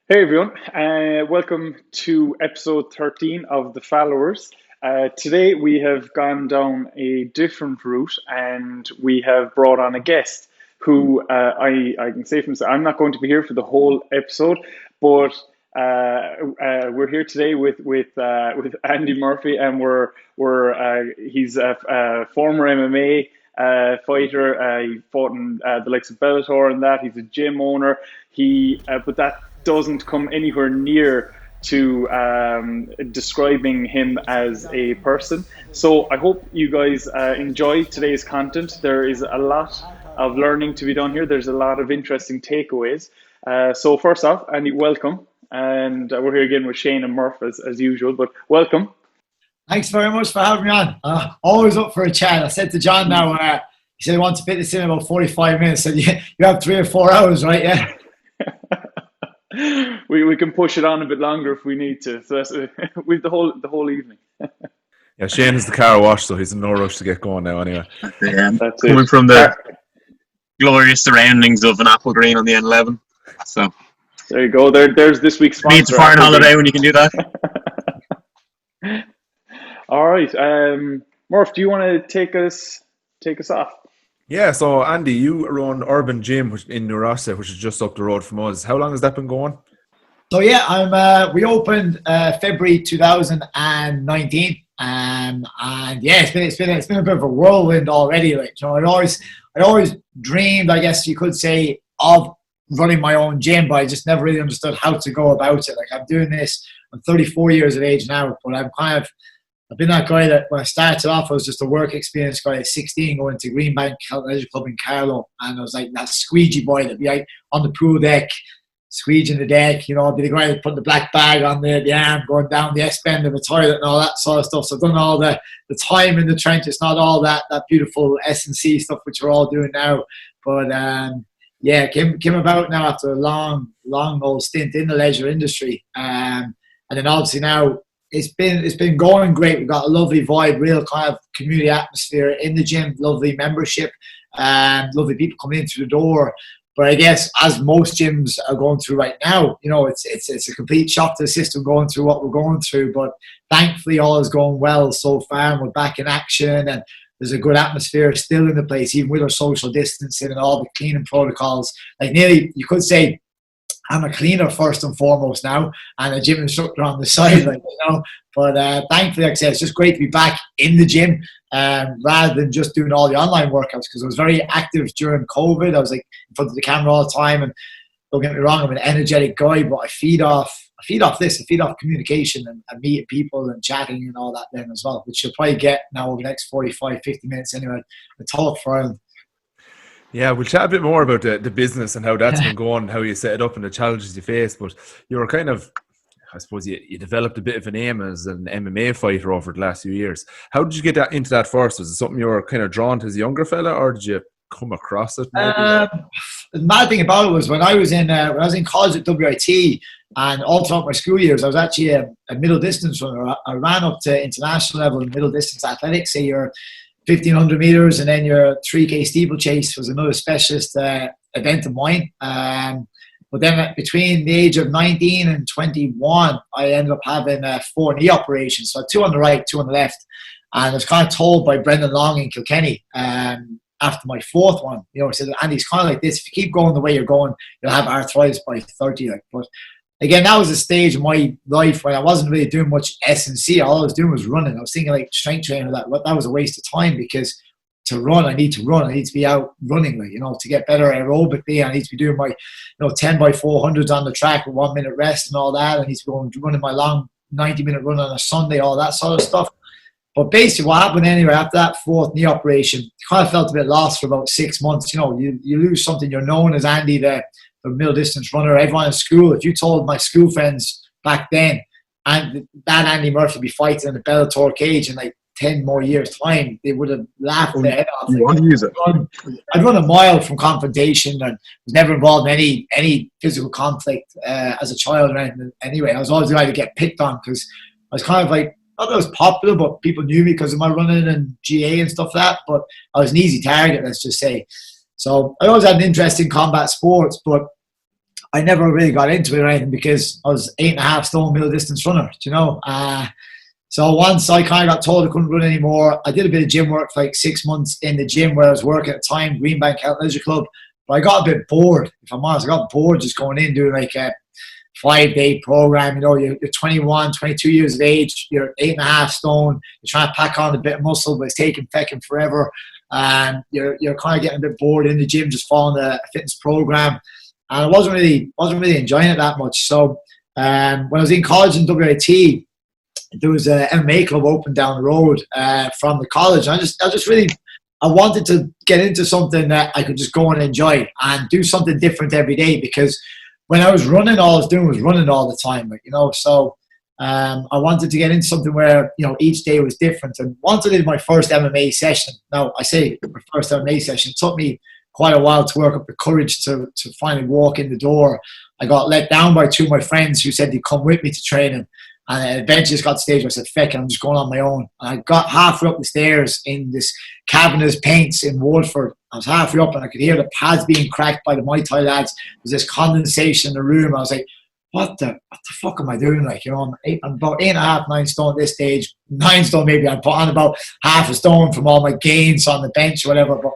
Hey everyone, welcome to episode 13 of The Followers. Today we have gone down a different route and we have brought on a guest who I can say from I'm not going to be here for the whole episode, but we're here today with Andy Murphy, and he's a former MMA fighter. He fought in the likes of Bellator and that. He's a gym owner. But that doesn't come anywhere near to describing him as a person. So I hope you guys enjoy today's content. There is a lot of learning to be done here. There's a lot of interesting takeaways. So first off, Andy, welcome. And we're here again with Shane and Murph as usual, but welcome. Thanks very much for having me on. Always up for a chat. I said to John now, he said he wants to fit this in about 45 minutes. So you have 3 or 4 hours, right? Yeah. We can push it on a bit longer if we need to. So we've the whole evening. Yeah, Shane is the car wash, so he's in no rush to get going now anyway. That's coming from the glorious surroundings of an apple green on the N11. So there you go. There's this week's sponsor. Needs a foreign holiday when you can do that. All right. Murph, do you want to take us off? Yeah, so Andy, you run Urban Gym in New Rossa, which is just up the road from us. How long has that been going? So yeah, we opened February 2019, and yeah, it's been a bit of a whirlwind already. Like, you know, I always dreamed, I guess you could say, of running my own gym, but I just never really understood how to go about it. Like, I'm doing this. I'm 34 years of age now, but I've been that guy that when I started off, I was just a work experience guy at 16, going to Greenbank Leisure Club in Carlow, and I was like that squeegee boy that'd be like on the pool deck, squeegeeing the deck, you know, I'd be the guy that put the black bag on the arm, going down the S-bend of the toilet and all that sort of stuff. So I've done all the time in the trench. It's not all that beautiful S&C stuff which we're all doing now, but yeah, came about now after a long old stint in the leisure industry, and then obviously now it's been going great. We've got a lovely vibe, real kind of community atmosphere in the gym, lovely membership, and lovely people coming in through the door. But I guess as most gyms are going through right now, you know, it's a complete shock to the system going through what we're going through. But thankfully, all is going well so far, and we're back in action, and there's a good atmosphere still in the place, even with our social distancing and all the cleaning protocols. Like, nearly, you could say, I'm a cleaner first and foremost now, and a gym instructor on the side, like, you know. But thankfully, like I said, it's just great to be back in the gym, rather than just doing all the online workouts, because I was very active during COVID. I was like in front of the camera all the time, and don't get me wrong, I'm an energetic guy, but I feed off this. I feed off communication and meeting people and chatting and all that then as well, which you'll probably get now over the next 45, 50 minutes anyway. The talk for Ireland. Yeah, we'll chat a bit more about the business and how that's been going, how you set it up and the challenges you face. But you were kind of, I suppose, you developed a bit of a name as an MMA fighter over the last few years. How did you get into that first? Was it something you were kind of drawn to as a younger fella, or did you come across it? The mad thing about it was when I was in college at WIT, and all throughout my school years, I was actually a middle distance runner. I ran up to international level in middle distance athletics. Say you're 1,500 meters, and then your 3K steeplechase was another specialist event of mine. But then between the age of 19 and 21, I ended up having 4 knee operations. So 2 on the right, 2 on the left. And I was kind of told by Brendan Long in Kilkenny after my 4th one, you know, he said, Andy, it's kind of like this. If you keep going the way you're going, you'll have arthritis by 30. Like, but again, that was a stage of my life when I wasn't really doing much S&C. All I was doing was running. I was thinking like strength training, that was a waste of time, because to run, I need to run. I need to be out running, like, you know, to get better aerobically. I need to be doing my, 10 by 400s on the track with 1 minute rest and all that. I need to go running my long 90-minute run on a Sunday, all that sort of stuff. But basically what happened anyway, after that 4th knee operation, I kind of felt a bit lost for about 6 months. You know, you lose something. You're known as Andy, the middle distance runner. Everyone in school, if you told my school friends back then, and that Andy Murphy would be fighting in the Bellator cage in like 10 more years' time, they would have laughed their head off. You want to use it? I'd run a mile from confrontation, and was never involved in any physical conflict as a child or anything. Anyway, I was always the guy to get picked on, because I was kind of like, not that I was popular, but people knew me because of my running and GA and stuff like that. But I was an easy target, let's just say. So I always had an interest in combat sports, but I never really got into it or anything because I was 8.5 stone middle distance runner, you know. So once I kind of got told I couldn't run anymore, I did a bit of gym work for like 6 months in the gym where I was working at the time, Greenbank Health Leisure Club. But I got a bit bored, if I'm honest. I got bored just going in doing like a 5-day program. You know, you're 21, 22 years of age, you're 8.5 stone, you're trying to pack on a bit of muscle, but it's taking fecking forever. And you're kind of getting a bit bored in the gym, just following a fitness program. And I wasn't really enjoying it that much. So when I was in college in WIT, there was an MMA club open down the road from the college. I wanted to get into something that I could just go and enjoy and do something different every day, because when I was running, all I was doing was running all the time, you know. So I wanted to get into something where, you know, each day was different. And once I did my first MMA session, now I say my first MMA session, it took me quite a while to work up the courage to finally walk in the door. I got let down by 2 of my friends who said they'd come with me to training. And eventually just got to the stage where I said, feck it, I'm just going on my own. And I got halfway up the stairs in this Cavernous Paints in Woodford. I was halfway up and I could hear the pads being cracked by the Muay Thai lads. There was this condensation in the room. I was like, what the fuck am I doing? Like, you know, I'm about 8.5, 9 stone at this stage. 9 stone maybe. I put on about half a stone from all my gains on the bench or whatever. But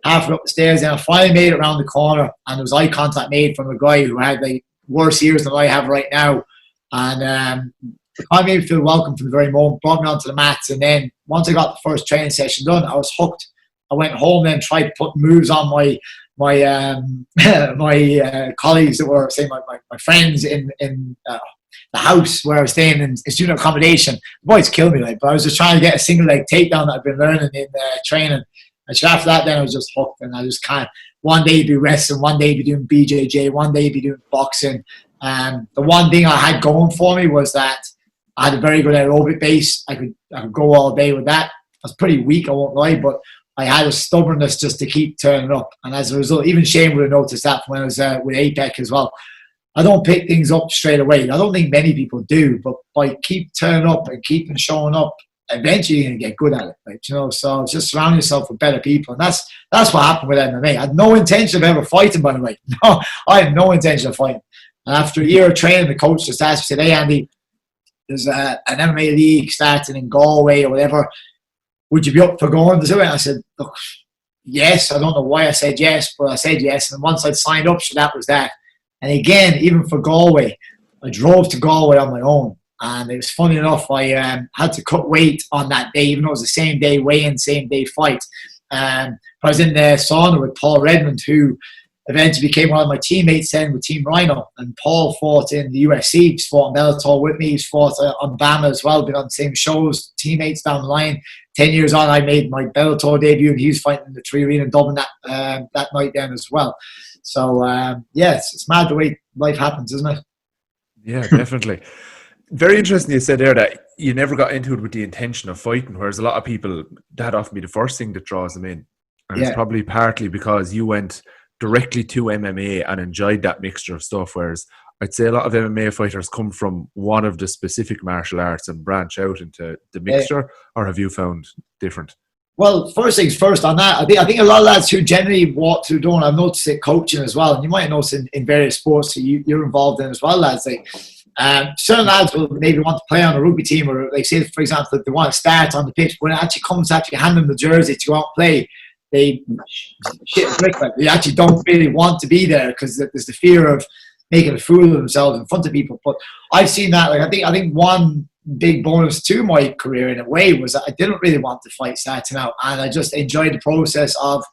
halfway up the stairs, and I finally made it around the corner, and there was eye contact made from a guy who had like worse ears than I have right now. And I made me feel welcome from the very moment, brought me onto the mats. And then once I got the first training session done, I was hooked. I went home and tried putting moves on my colleagues that were, say, my friends in the house where I was staying in student accommodation. The boys killed me, like, but I was just trying to get a single leg takedown that I've been learning in training. And so after that, then I was just hooked. And I just kind of, one day be wrestling, one day be doing BJJ, one day be doing boxing. The one thing I had going for me was that I had a very good aerobic base. I could go all day with that. I was pretty weak, I won't lie, but I had a stubbornness just to keep turning up. And as a result, even Shane would have noticed that when I was with APEC as well. I don't pick things up straight away. I don't think many people do, but by keep turning up and keeping showing up, eventually you're going to get good at it, right? You know, so just surround yourself with better people. And that's what happened with MMA. I had no intention of ever fighting, by the way. No, I had no intention of fighting. And after a year of training, the coach just asked me, said, hey, Andy, there's an MMA league starting in Galway or whatever. Would you be up for going to it? And I said, look, yes. I don't know why I said yes, but I said yes. And once I'd signed up, so that was that. And again, even for Galway, I drove to Galway on my own. And it was funny enough, I had to cut weight on that day, even though it was the same day weigh-in, same day fight. But I was in the sauna with Paul Redmond, who eventually became one of my teammates then with Team Rhino. And Paul fought in the UFC. He's fought on Bellator with me. He's fought on BAMMA as well, been on the same shows, teammates down the line. 10 years on, I made my Bellator debut, and he was fighting in the Tree Arena in Dublin that night then as well. So, it's mad the way life happens, isn't it? Yeah, definitely. Very interesting you said there that you never got into it with the intention of fighting, whereas a lot of people, that often be the first thing that draws them in. And it's probably partly because you went directly to MMA and enjoyed that mixture of stuff, whereas I'd say a lot of MMA fighters come from one of the specific martial arts and branch out into the mixture, or have you found different? Well, first things first on that, I think a lot of lads who generally walk through door, and I've noticed it coaching as well, and you might notice in various sports that you're involved in as well, lads, like certain lads will maybe want to play on a rugby team, or like say, for example, that they want to start on the pitch, but when it actually comes to actually hand them the jersey to go out and play, they shit brick, like they actually don't really want to be there because there's the fear of making a fool of themselves in front of people. But I've seen that. Like I think one big bonus to my career in a way was that I didn't really want to fight starting out, and I just enjoyed the process of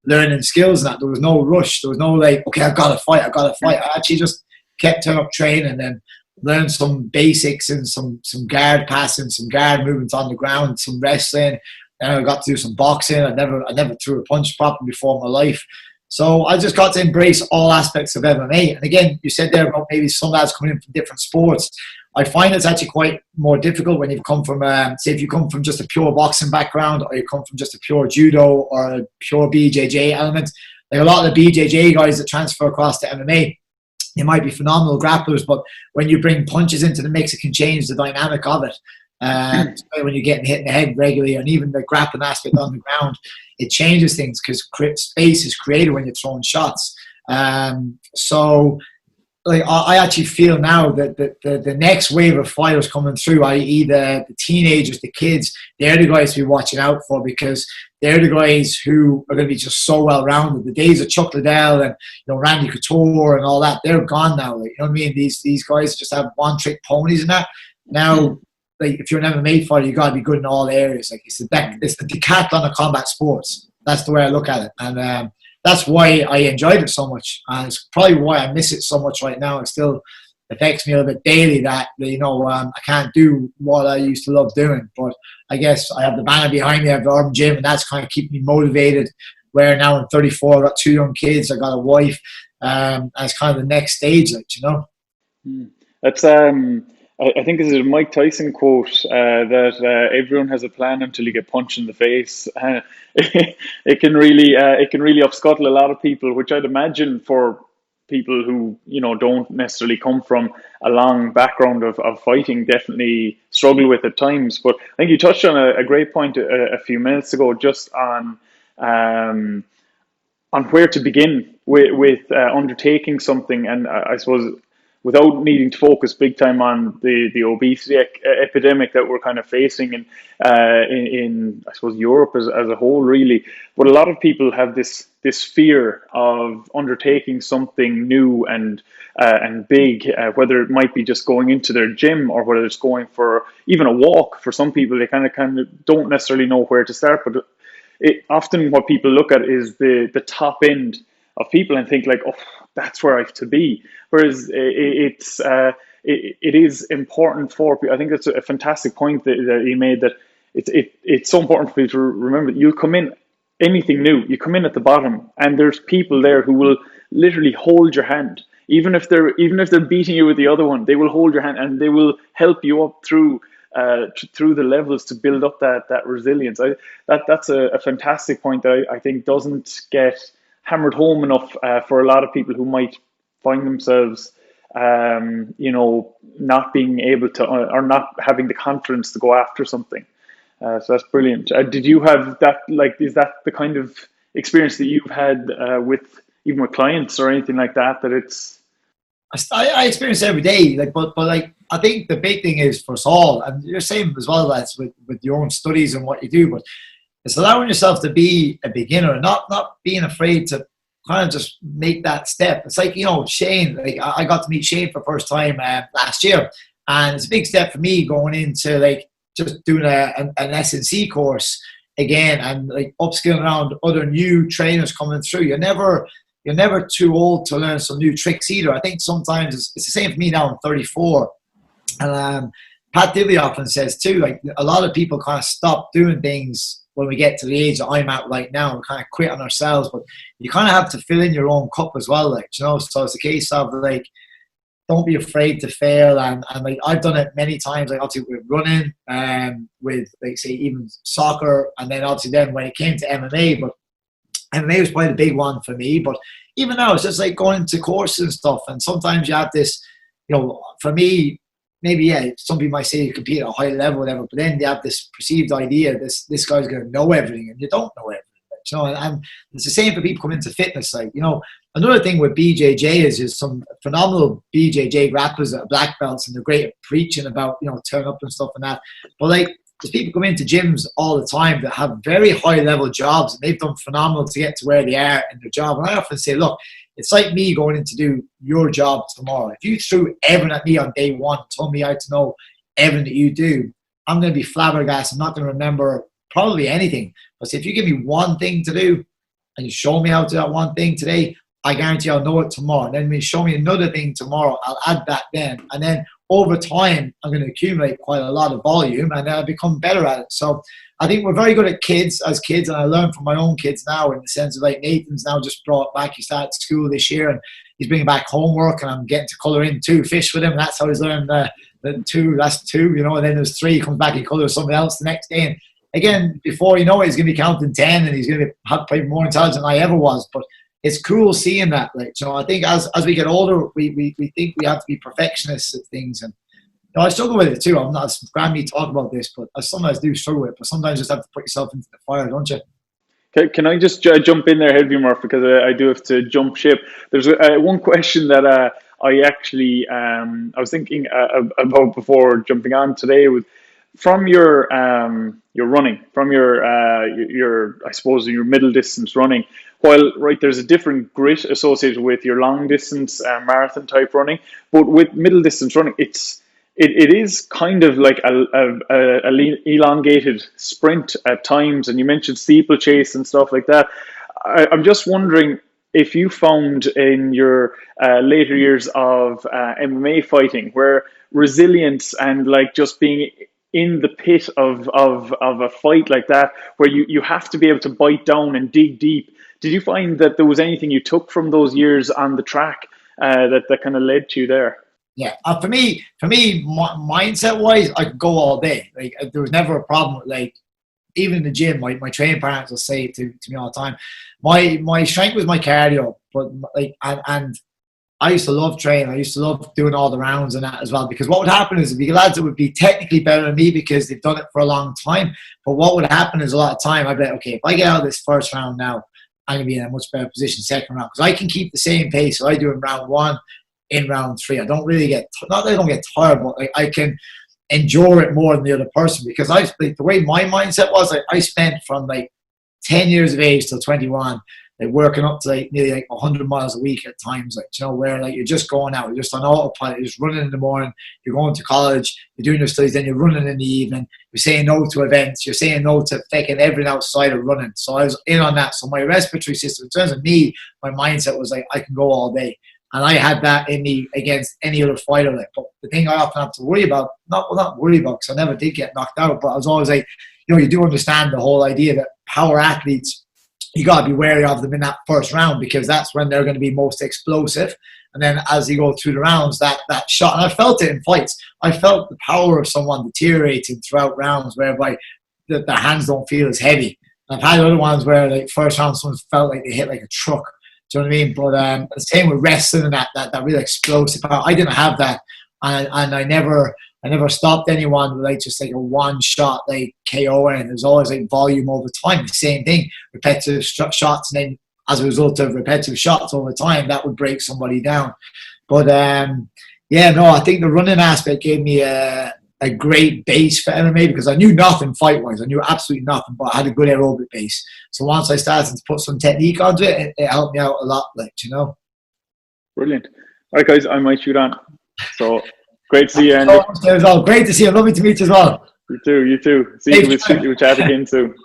learning skills and that. There was no rush. There was no like, okay, I've got to fight. I actually just kept turning up training and then learned some basics and some guard passing, some guard movements on the ground, some wrestling. And I got to do some boxing. I never threw a punch properly before in my life. So I just got to embrace all aspects of MMA. And again, you said there about maybe some lads coming in from different sports. I find it's actually quite more difficult when you've come from, say, if you come from just a pure boxing background, or you come from just a pure judo or a pure BJJ element. Like a lot of the BJJ guys that transfer across to MMA, they might be phenomenal grapplers, but when you bring punches into the mix, it can change the dynamic of it. When you're getting hit in the head regularly, and even the grappling aspect on the ground, it changes things because space is created when you're throwing shots. So like I actually feel now that the next wave of fighters coming through, i.e. the teenagers, the kids, they're the guys to be watching out for, because they're the guys who are going to be just so well rounded. The days of Chuck Liddell and Randy Couture and all that, they're gone now. Like, you know what I mean? These guys just have one trick ponies and that. Now, like, if you're an MMA fighter, you got to be good in all areas. Like, it's the decathlon of combat sports. That's the way I look at it, and that's why I enjoyed it so much, and it's probably why I miss it so much right now. It still affects me a little bit daily that I can't do what I used to love doing. But I guess I have the banner behind me, I have the urban gym, and that's kind of keeping me motivated. Where now I'm 34, I've got 2 young kids, I got a wife, and it's kind of the next stage, That's I think this is a Mike Tyson quote that everyone has a plan until you get punched in the face. It can really upscuttle a lot of people, which I'd imagine for people who don't necessarily come from a long background of fighting definitely struggle with at times. But I think you touched on a great point a few minutes ago, just on where to begin with undertaking something, and I suppose, without needing to focus big time on the obesity epidemic that we're kind of facing in I suppose Europe as a whole, really. But a lot of people have this fear of undertaking something new and big, whether it might be just going into their gym or whether it's going for even a walk. For some people, they kind of don't necessarily know where to start. But often what people look at is the top end of people and think like, oh, that's where I have to be. Whereas it is important for people. I think that's a fantastic point that you made, that it's so important for people to remember that you'll come in, anything new, you come in at the bottom, and there's people there who will literally hold your hand. Even if they're beating you with the other one, they will hold your hand and they will help you up through the levels to build up that resilience. That's a fantastic point that I think doesn't get hammered home enough for a lot of people who might find themselves not being able to, or not having the confidence to go after something. So that's brilliant. Did you have that, is that the kind of experience that you've had with clients or anything like that, it's... I experience it every day, but I think the big thing is for us all, and you're same as well, that's with your own studies and what you do, but it's allowing yourself to be a beginner, not being afraid to kind of just make that step. It's like, Shane, I got to meet Shane for the first time last year, and it's a big step for me going into just doing an S&C course again, and upskilling around other new trainers coming through. You're never too old to learn some new tricks either. I think sometimes it's the same for me now. I'm 34, and Pat Dibley often says too, a lot of people kind of stop doing things when we get to the age that I'm at right now. We kind of quit on ourselves, but you kind of have to fill in your own cup as well, so it's a case of don't be afraid to fail, and I've done it many times, obviously with running, with say even soccer, and then obviously then when it came to MMA, but MMA was probably the big one for me. But even now, it's just going into courses and stuff, and sometimes you have this, for me, maybe, some people might say you compete at a high level, whatever, but then they have this perceived idea, this guy's going to know everything, and you don't know everything. And it's the same for people coming into fitness. Another thing with BJJ is some phenomenal BJJ grapplers that are black belts, and they're great at preaching about, turn up and stuff and that. But there's people come into gyms all the time that have very high level jobs, and they've done phenomenal to get to where they are in their job. And I often say, look, it's like me going in to do your job tomorrow. If you threw everything at me on day one, told me I had to know everything that you do, I'm going to be flabbergasted. I'm not going to remember probably anything. But if you give me one thing to do and you show me how to do that one thing today, I guarantee I'll know it tomorrow. And then when you show me another thing tomorrow, I'll add that then. And then over time, I'm going to accumulate quite a lot of volume, and then I'll become better at it. So I think we're very good at as kids, and I learn from my own kids now, in the sense of Nathan's now just brought back, he started school this year, and he's bringing back homework, and I'm getting to colour in 2 fish with him. And that's how he's learned the 2, that's 2, and then there's 3, he comes back, he colours something else the next day. And again, before you know it, he's going to be counting 10, and he's going to be probably more intelligent than I ever was. But it's cool seeing that. I think as we get older, we think we have to be perfectionists at things, and I struggle with it too. I'm not, it's grand me talk about this, but I sometimes do struggle with it. But sometimes you just have to put yourself into the fire, don't you? Can I just jump in there, Heavy Murph, because I do have to jump ship. There's one question that I actually I was thinking about before jumping on today with from your running, from your I suppose your middle distance running. While right, there's a different grit associated with your long distance marathon type running, but with middle distance running, it is kind of like a elongated sprint at times. And you mentioned steeplechase and stuff like that. I'm just wondering if you found in your later years of MMA fighting where resilience and like just being in the pit of a fight like that, where you have to be able to bite down and dig deep. Did you find that there was anything you took from those years on the track that kind of led to you there? Yeah, for me, mindset wise, I could go all day. Like there was never a problem. Like even in the gym, my training partners will say to me all the time, my strength was my cardio, but like and I used to love training. I used to love doing all the rounds and that as well. Because what would happen is the lads that would be technically better than me because they've done it for a long time. But what would happen is a lot of time I'd be like, okay, if I get out of this first round now, I'm gonna be in a much better position second round because I can keep the same pace that I do in round one in round three. I don't really get, not that I don't get tired, but I can endure it more than the other person because the way my mindset was, I spent from like 10 years of age till 21, like working up to like nearly like 100 miles a week at times, like, you know, where like you're just going out, you're just on autopilot, you're just running in the morning, you're going to college, you're doing your studies, then you're running in the evening, you're saying no to events, you're saying no to fucking everything outside of running. So I was in on that. So my respiratory system, in terms of me, my mindset was like, I can go all day. And I had that in me against any other fighter. Like, but the thing I often have to worry about, not worry about, because I never did get knocked out, but I was always like, you know, you do understand the whole idea that power athletes, you got to be wary of them in that first round because that's when they're going to be most explosive. And then as you go through the rounds, that shot, and I felt it in fights, I felt the power of someone deteriorating throughout rounds whereby the hands don't feel as heavy. And I've had other ones where like first round someone felt like they hit like a truck. Do you know what I mean? But the same with wrestling and that real explosive power. I didn't have that, and I never stopped anyone with like just like a one shot like KO, and there's always like volume over time. The same thing, repetitive shots, and then as a result of repetitive shots over time, that would break somebody down. But yeah, no, I think the running aspect gave me a great base for MMA because I knew nothing fight-wise. I knew absolutely nothing, but I had a good aerobic base. So once I started to put some technique onto it, it helped me out a lot, like, you know. Brilliant. All right, guys, I might shoot on. So great to see you, Andy. Well. Great to see you. Lovely to meet you as well. You too. See you. We'll chat again soon.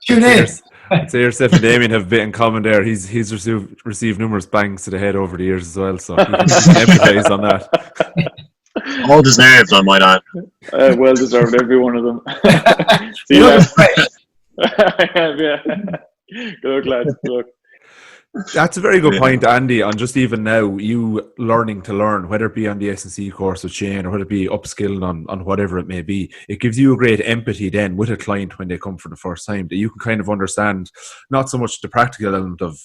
Tune in. I'd say yourself and Damien have a bit in common there. He's received numerous bangs to the head over the years as well, so he can empathise on that. All deserved, I might add. Well deserved, every one of them. See you yeah. Good luck, lads. Good luck. That's a very good point, Andy, on just even now, you learning to learn, whether it be on the S&C course with Shane or whether it be upskilling on whatever it may be. It gives you a great empathy then with a client when they come for the first time, that you can kind of understand not so much the practical element of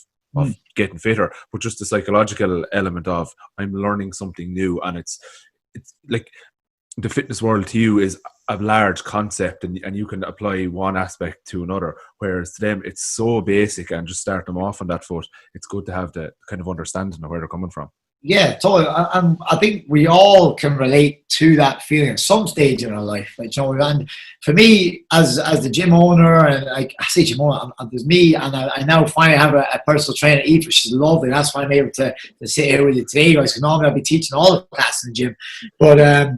getting fitter, but just the psychological element of I'm learning something new, and it's like the fitness world to you is a large concept, and you can apply one aspect to another, whereas to them it's so basic, and just start them off on that foot. It's good to have the kind of understanding of where they're coming from. Yeah, totally. I think we all can relate to that feeling at some stage in our life. Like, you know, and for me, as the gym owner, and like I say gym owner, there's me, and I now finally have a personal trainer, Eve, which is lovely. That's why I'm able to sit here with you today, guys. Because normally I'll be teaching all the classes in the gym, but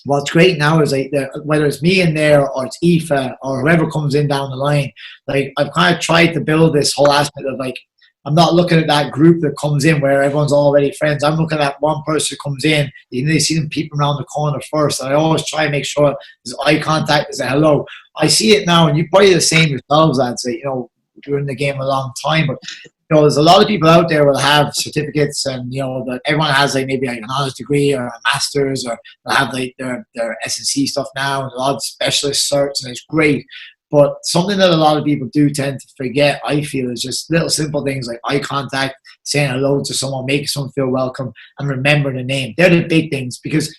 what's great now is like whether it's me in there or it's Aoife or whoever comes in down the line, like I've kind of tried to build this whole aspect of like, I'm not looking at that group that comes in where everyone's already friends. I'm looking at one person who comes in, you can see them peeping around the corner first. And I always try and make sure there's eye contact, there's a hello. I see it now, and you're probably the same yourselves, I'd say, you know, you're in the game a long time, but you know, there's a lot of people out there will have certificates, and you know that everyone has like maybe like an honors degree or a master's, or they'll have like their S&C stuff now, and a lot of specialist certs, and it's great. But something that a lot of people do tend to forget, I feel, is just little simple things like eye contact, saying hello to someone, making someone feel welcome, and remember the name. They're the big things, because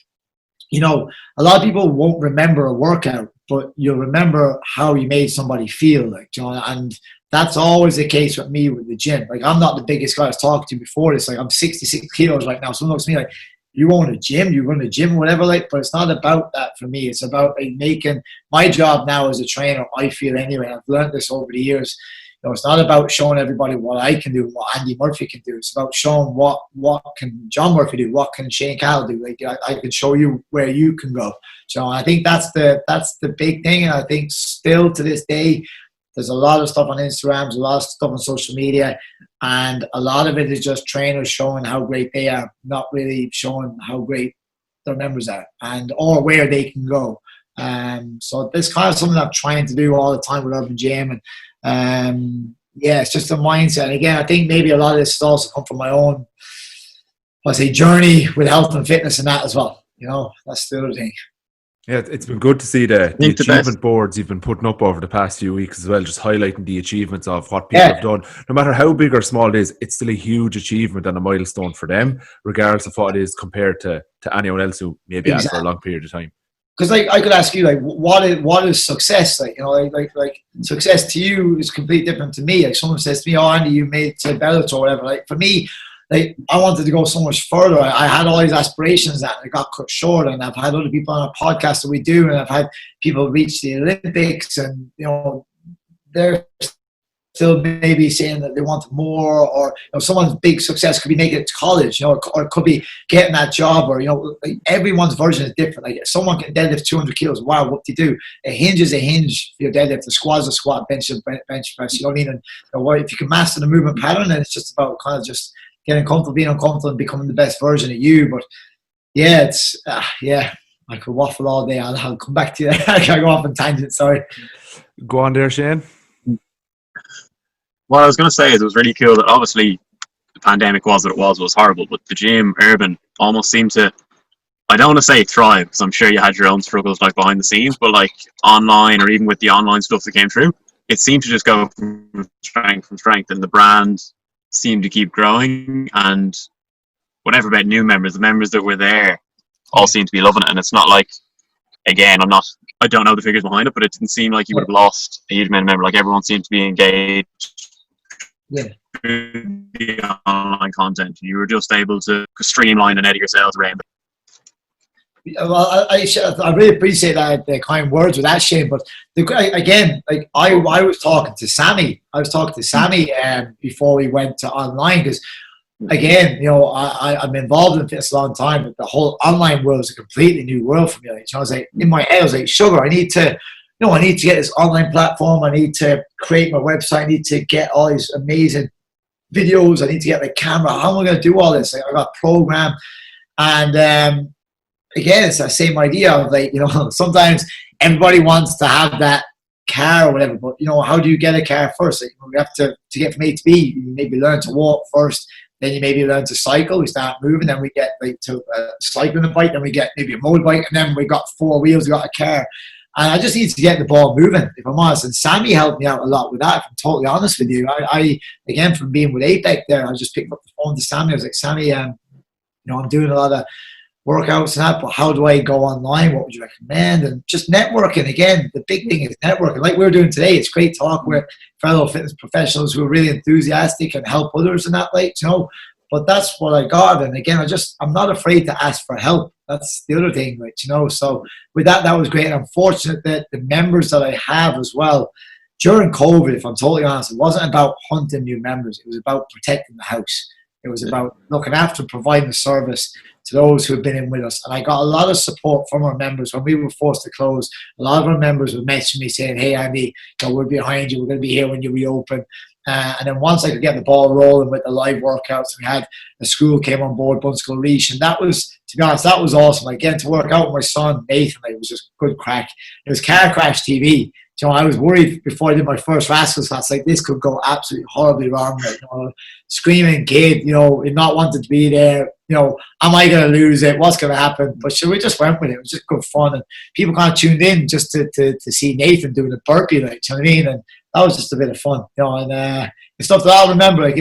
you know a lot of people won't remember a workout, but you'll remember how you made somebody feel, like, you know, and that's always the case with me with the gym. Like, I'm not the biggest guy I was talking to before this. Like, I'm 66 kilos right now. Someone looks at me like, you own a gym, you run a gym, whatever, like, but it's not about that for me. It's about like making my job now as a trainer, I feel anyway. I've learned this over the years. It's not about showing everybody what I can do, what Andy Murphy can do. It's about showing what can John Murphy do, what can Shane Carroll do. Like, I can show you where you can go. So I think that's the big thing. And I think still to this day, there's a lot of stuff on Instagram, there's a lot of stuff on social media, and a lot of it is just trainers showing how great they are, not really showing how great their members are or where they can go. So this kind of something I'm trying to do all the time with Urban Gym, and it's just a mindset. And again, I think maybe a lot of this has also come from my own, journey with health and fitness and that as well. That's the other thing. Yeah, it's been good to see the achievement boards you've been putting up over the past few weeks as well, just highlighting the achievements of what people have done. No matter how big or small it is, it's still a huge achievement and a milestone for them, regardless of what it is compared to anyone else who maybe has for a long period of time. Because I could ask you, like, what is success? Like, like success to you is completely different to me. Like, someone says to me, "Oh, Andy, you made it to Bellator or whatever." Like, for me, like, I wanted to go so much further. I had all these aspirations that I got cut short, and I've had other people on our podcast that we do, and I've had people reach the Olympics, and they're still maybe saying that they want more, or someone's big success could be making it to college, or it could be getting that job, or like, everyone's version is different. Like, if someone can deadlift 200 kilos, wow, what do you do? A hinge is a hinge for your deadlift. The squat is a squat, bench is bench press. You know what I mean? And if you can master the movement pattern, then it's just about kind of just getting comfortable, being uncomfortable, and becoming the best version of you. But it's I could waffle all day. I'll come back to you. I can't go off on tangent. Sorry. Go on there, Shane. What I was going to say is it was really cool that obviously the pandemic was what it was horrible, but the gym, Urban, almost seemed to, I don't want to say thrive, because I'm sure you had your own struggles like behind the scenes, but like online, or even with the online stuff that came through, it seemed to just go from strength, and the brand seemed to keep growing. And whatever about new members, the members that were there all seem to be loving it. And it's not like, again, I don't know the figures behind it, but it didn't seem like you would have lost a huge amount of members. Like, everyone seemed to be engaged. The online content, you were just able to streamline and edit yourselves around it. Well, I really appreciate that, the kind words with that, Shane. But again, like, I was talking to Sammy. Before we went to online, because again, I'm involved in fitness a long time, but the whole online world is a completely new world for me. Like, I was like, in my head, I was like, sugar, I need to get this online platform. I need to create my website. I need to get all these amazing videos. I need to get the camera. How am I going to do all this? Like, I got a program. And again, it's that same idea of, like, sometimes everybody wants to have that car or whatever, but how do you get a car first? Like, we have to get from A to B. You maybe learn to walk first, then you maybe learn to cycle. We start moving, then we get like to cycling a bike, then we get maybe a motorbike, and then we got 4 wheels, we got a car. And I just need to get the ball moving, if I'm honest. And Sammy helped me out a lot with that, if I'm totally honest with you. I again, from being with APEC there, I just picked up the phone to Sammy. I was like, Sammy, I'm doing a lot of workouts and that, but how do I go online? What would you recommend? And just networking. Again, the big thing is networking. Like we're doing today, it's great talk with fellow fitness professionals who are really enthusiastic and help others and that, like, but that's what I got. And again, I'm not afraid to ask for help. That's the other thing, like, so with that was great. And I'm fortunate that the members that I have as well, during COVID, if I'm totally honest, it wasn't about hunting new members. It was about protecting the house. It was about looking after and providing a service to those who have been in with us. And I got a lot of support from our members. When we were forced to close, a lot of our members would message me saying, hey, Andy, we're behind you. We're going to be here when you reopen. And then once I could get the ball rolling with the live workouts, we had a school came on board, Bunskill Reach. And that was, to be honest, that was awesome. Like, getting to work out with my son, Nathan, it was just good crack. It was car crash TV. I was worried before I did my first Rascals class, like, this could go absolutely horribly wrong. Like, screaming kid, not wanting to be there. Am I going to lose it? What's going to happen? But sure, we just went with it. It was just good fun. And people kind of tuned in just to see Nathan doing the burpee, like, you know what I mean? And that was just a bit of fun, and it's stuff that I'll remember. Like,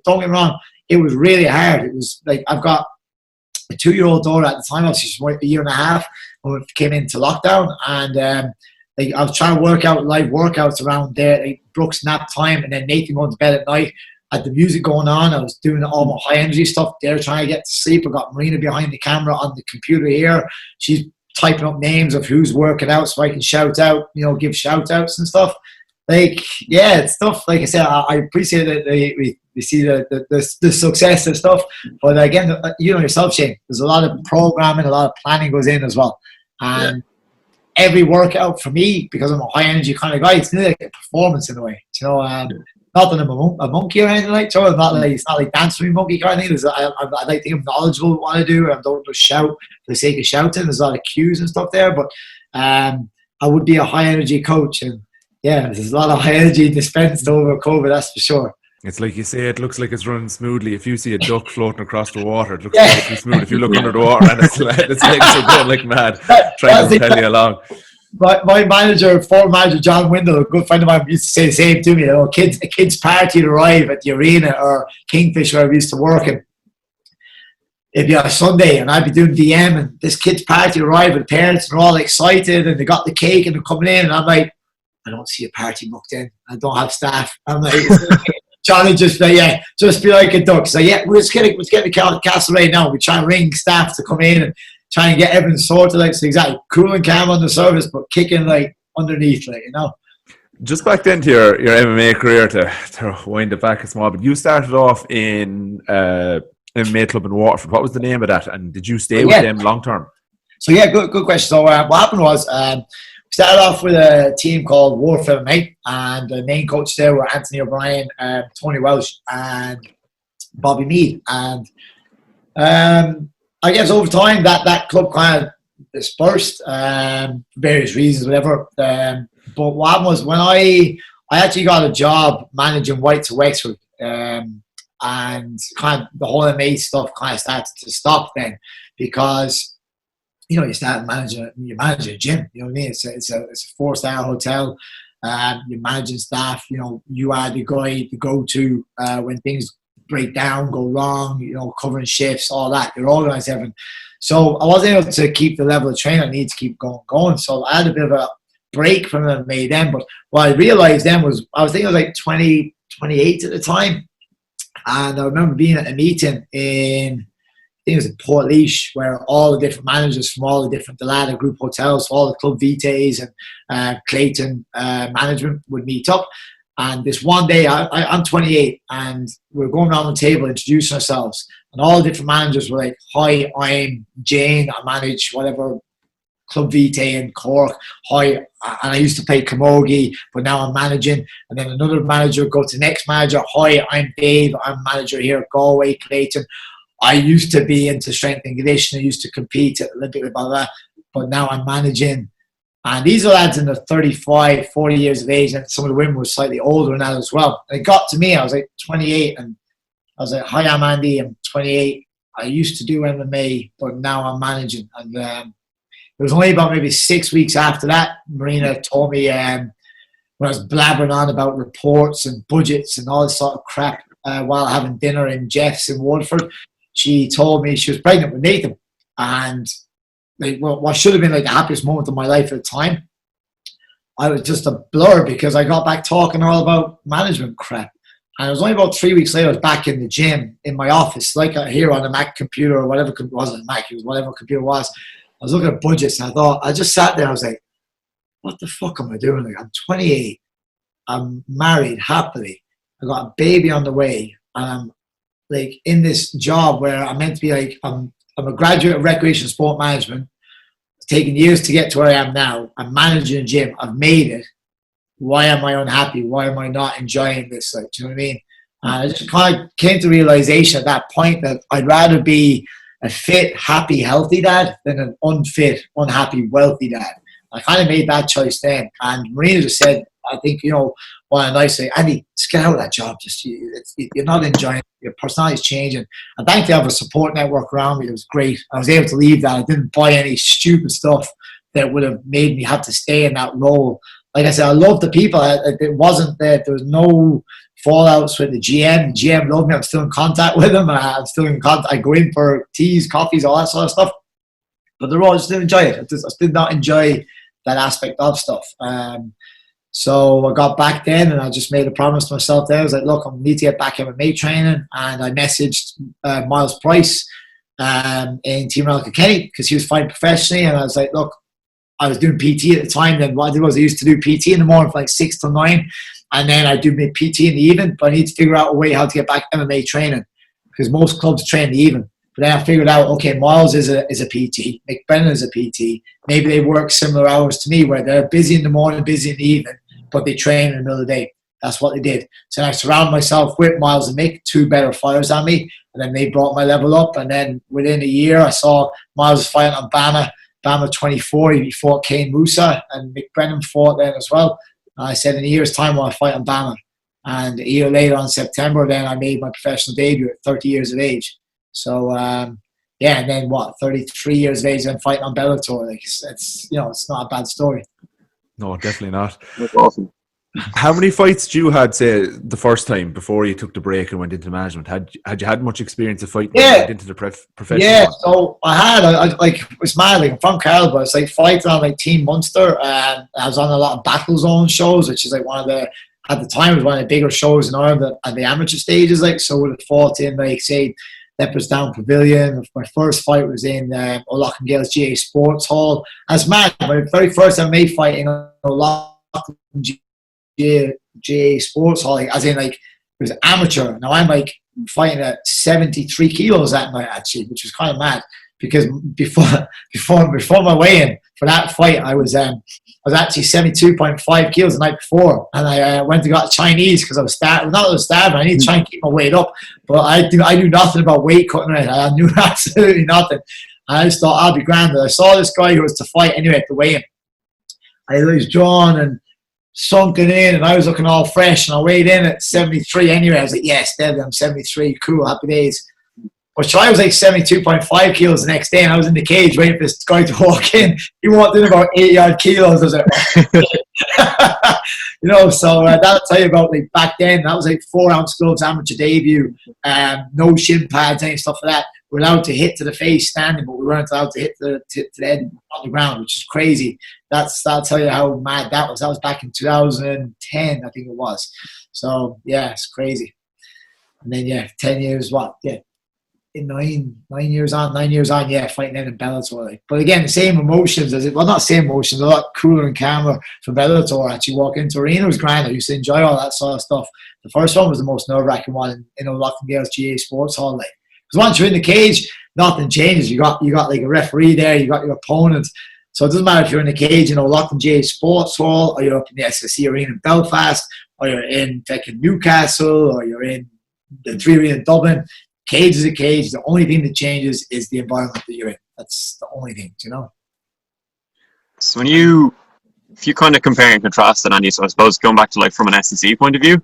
don't get me wrong, it was really hard. It was like, I've got a 2-year-old daughter at the time. I was just a year and a half when we came into lockdown, and I was trying to work out live workouts around there, like Brooks nap time, and then Nathan going to bed at night. I had the music going on. I was doing all my high energy stuff. They're trying to get to sleep. I got Marina behind the camera on the computer here. She's typing up names of who's working out so I can shout out, give shout outs and stuff. Like, yeah, it's stuff. Like I said, I appreciate that we see the success and stuff. But again, yourself, Shane, there's a lot of programming, a lot of planning goes in as well. And every workout for me, because I'm a high energy kind of guy, it's nearly like a performance in a way. Not that I'm a monkey or anything like that. It's not like dance for me monkey kind of thing. I like to think I'm knowledgeable what I do. I don't just shout for the sake of shouting. There's a lot of cues and stuff there. But I would be a high energy coach. And yeah, there's a lot of high energy dispensed over COVID, that's for sure. It's like you say, it looks like it's running smoothly. If you see a duck floating across the water, it looks like it's smooth. If you look under the water and its legs are going like mad, trying to propel you along. My manager, former manager John Windle, a good friend of mine, used to say the same to me. A kid's party would arrive at the arena or Kingfish where we used to work, and it'd be on a Sunday, and I'd be doing DM, and this kid's party would arrive, and the parents are all excited, and they got the cake, and they're coming in, and I'm like, I don't see a party booked in. I don't have staff. I'm like, Johnny just be like a duck. So yeah, let's get the castle right now. We try and ring staff to come in and try and get everything sorted, like, so exactly cool and calm on the service, but kicking like underneath, like, Just back then to your MMA career, to wind it back a small bit, you started off in MMA club in Waterford. What was the name of that, and did you stay with them long term? So yeah, good question. So what happened was we started off with a team called Waterford MMA, and the main coach there were Anthony O'Brien, Tony Welsh, and Bobby Mead, and I guess over time that club kind of dispersed for various reasons, whatever. But what happened was when I actually got a job managing Whites of Wexford, and kind of the whole MMA stuff kind of started to stop then, because you start managing a gym. You know what I mean? It's a 4-star hotel. You're managing staff. You are the guy to go to when things break down, go wrong, covering shifts, all that. You're organised everything. So I wasn't able to keep the level of training I need to keep going. So I had a bit of a break from MMA then. But what I realised then was, I was like 20, 28 at the time. And I remember being at a meeting in, I think it was in Portlaoise, where all the different managers from all the different Dalata Group hotels, all the Club Vitaes and Clayton management would meet up. And this one day, I'm 28, and we're going around the table introducing ourselves. And all the different managers were like, hi, I'm Jane. I manage whatever Club Vitae in Cork. Hi, and I used to play Camogie, but now I'm managing. And then another manager would go to the next manager. Hi, I'm Dave. I'm manager here at Galway, Clayton. I used to be into strength and conditioning. I used to compete at Olympic, blah, blah, blah, but now I'm managing. And these are lads in the 35, 40 years of age, and some of the women were slightly older than that as well. And it got to me, I was like 28, and I was like, hi, I'm Andy, I'm 28. I used to do MMA, but now I'm managing. And it was only about maybe 6 weeks after that, Marina told me, when I was blabbering on about reports and budgets and all this sort of crap while having dinner in Jeff's in Waterford, she told me she was pregnant with Nathan. And what should have been like the happiest moment of my life at the time, I was just a blur, because I got back talking all about management crap. And it was only about 3 weeks later, I was back in the gym in my office, like here on a Mac computer or whatever. It wasn't a Mac, it was whatever computer it was. I was looking at budgets, and I just sat there. I was like, what the fuck am I doing? Like, I'm 28. I'm married happily. I got a baby on the way. And I'm like in this job where I'm meant to be like, I'm a graduate of recreation sport management. It's taken years to get to where I am now. I'm managing a gym. I've made it. Why am I unhappy? Why am I not enjoying this? Like, do you know what I mean? And I just kind of came to realization at that point that I'd rather be a fit, happy, healthy dad than an unfit, unhappy, wealthy dad. I kind of made that choice then. And Marina just said, I think, one nice say, Andy, just get out of that job. Just you're not enjoying it. Your personality's changing. And thankfully, I have a support network around me. It was great. I was able to leave that. I didn't buy any stupid stuff that would have made me have to stay in that role. Like I said, I love the people. It wasn't that there was no fallouts with the GM. The GM loved me. I'm still in contact with him. I'm still in contact. I go in for teas, coffees, all that sort of stuff. But the role, I just didn't enjoy it. I just did not enjoy that aspect of stuff. So I got back then, and I just made a promise to myself then. I was like, look, I need to get back MMA training. And I messaged Miles Price in Team Ronald Kilkenny because he was fighting professionally. And I was like, look, I was doing PT at the time. Then what I did was I used to do PT in the morning from like 6 to 9. And then I do my PT in the evening. But I need to figure out a way how to get back MMA training because most clubs train in the evening. But then I figured out, okay, Miles is a PT. Mick Brennan is a PT. Maybe they work similar hours to me where they're busy in the morning, busy in the evening, but they train in the middle of the day. That's what they did. So I surrounded myself with Miles and Mick, two better fighters than me, and then they brought my level up. And then within a year, I saw Miles fighting on Bama 24. He fought Kane Musa, and Mick Brennan fought then as well. And I said, in a year's time, I'll fight on Bama. And a year later, on September, then I made my professional debut at 30 years of age. So, and then 33 years of age, I'm fighting on Bellator. Like, it's not a bad story. No, definitely not. That's awesome. How many fights did you had, say, the first time before you took the break and went into management? Had you had much experience of fighting when you went into the professional? Yeah, so I it was mad. Like, I'm from Carlow, but it's like fighting on like Team Munster, and I was on a lot of Battle Zone shows, which is like at the time, it was one of the bigger shows in Ireland at the amateur stages. Like, so we would have fought in, like, say, Leopardstown Pavilion. My first fight was in O'Loughlin Gales GA Sports Hall. As mad, my very first MMA fight in O'Loughlin GA Sports Hall, like, as in, like, it was amateur. Now I'm like fighting at 73 kilos that night, actually, which was kind of mad because before my weigh-in for that fight, I was actually 72.5 kilos the night before, and I went to got Chinese because I was starving. Not that I was starving, I need to try and keep my weight up, but I knew nothing about weight cutting. Right? I knew absolutely nothing. I just thought I'll be grand. I saw this guy who was to fight anyway at the weigh-in. I was drawn and sunken in, and I was looking all fresh, and I weighed in at 73 anyway. I was like, yes, dead, I'm 73, cool, happy days. But I was like 72.5 kilos the next day, and I was in the cage waiting for this guy to walk in. He walked in about 80-odd kilos. I was like, so that'll tell you about, like, back then, that was like 4-ounce gloves, amateur debut, no shin pads, any stuff like that. We're allowed to hit to the face standing, but we weren't allowed to hit to the head on the ground, which is crazy. That'll tell you how mad that was. That was back in 2010, I think it was. So, yeah, it's crazy. And then, 10 years, in 9 years on, fighting in Bellator. Like. But again, the same emotions not same emotions, a lot cooler and calmer for Bellator. Actually, walk into arena was grand. I used to enjoy all that sort of stuff. The first one was the most nerve-wracking one in O'Loughlin Gales GA Sports Hall. Like, because once you're in the cage, nothing changes. You got like a referee there, you got your opponent. So it doesn't matter if you're in the cage in O'Loughlin GA Sports Hall, or you're up in the SSE Arena in Belfast, or you're in fucking Newcastle, or you're in the 3 Arena in Dublin. Cage is a cage. The only thing that changes is the environment that you're in. That's the only thing, So if you kind of compare and contrast it, Andy, so I suppose going back to, like, from an SSE point of view,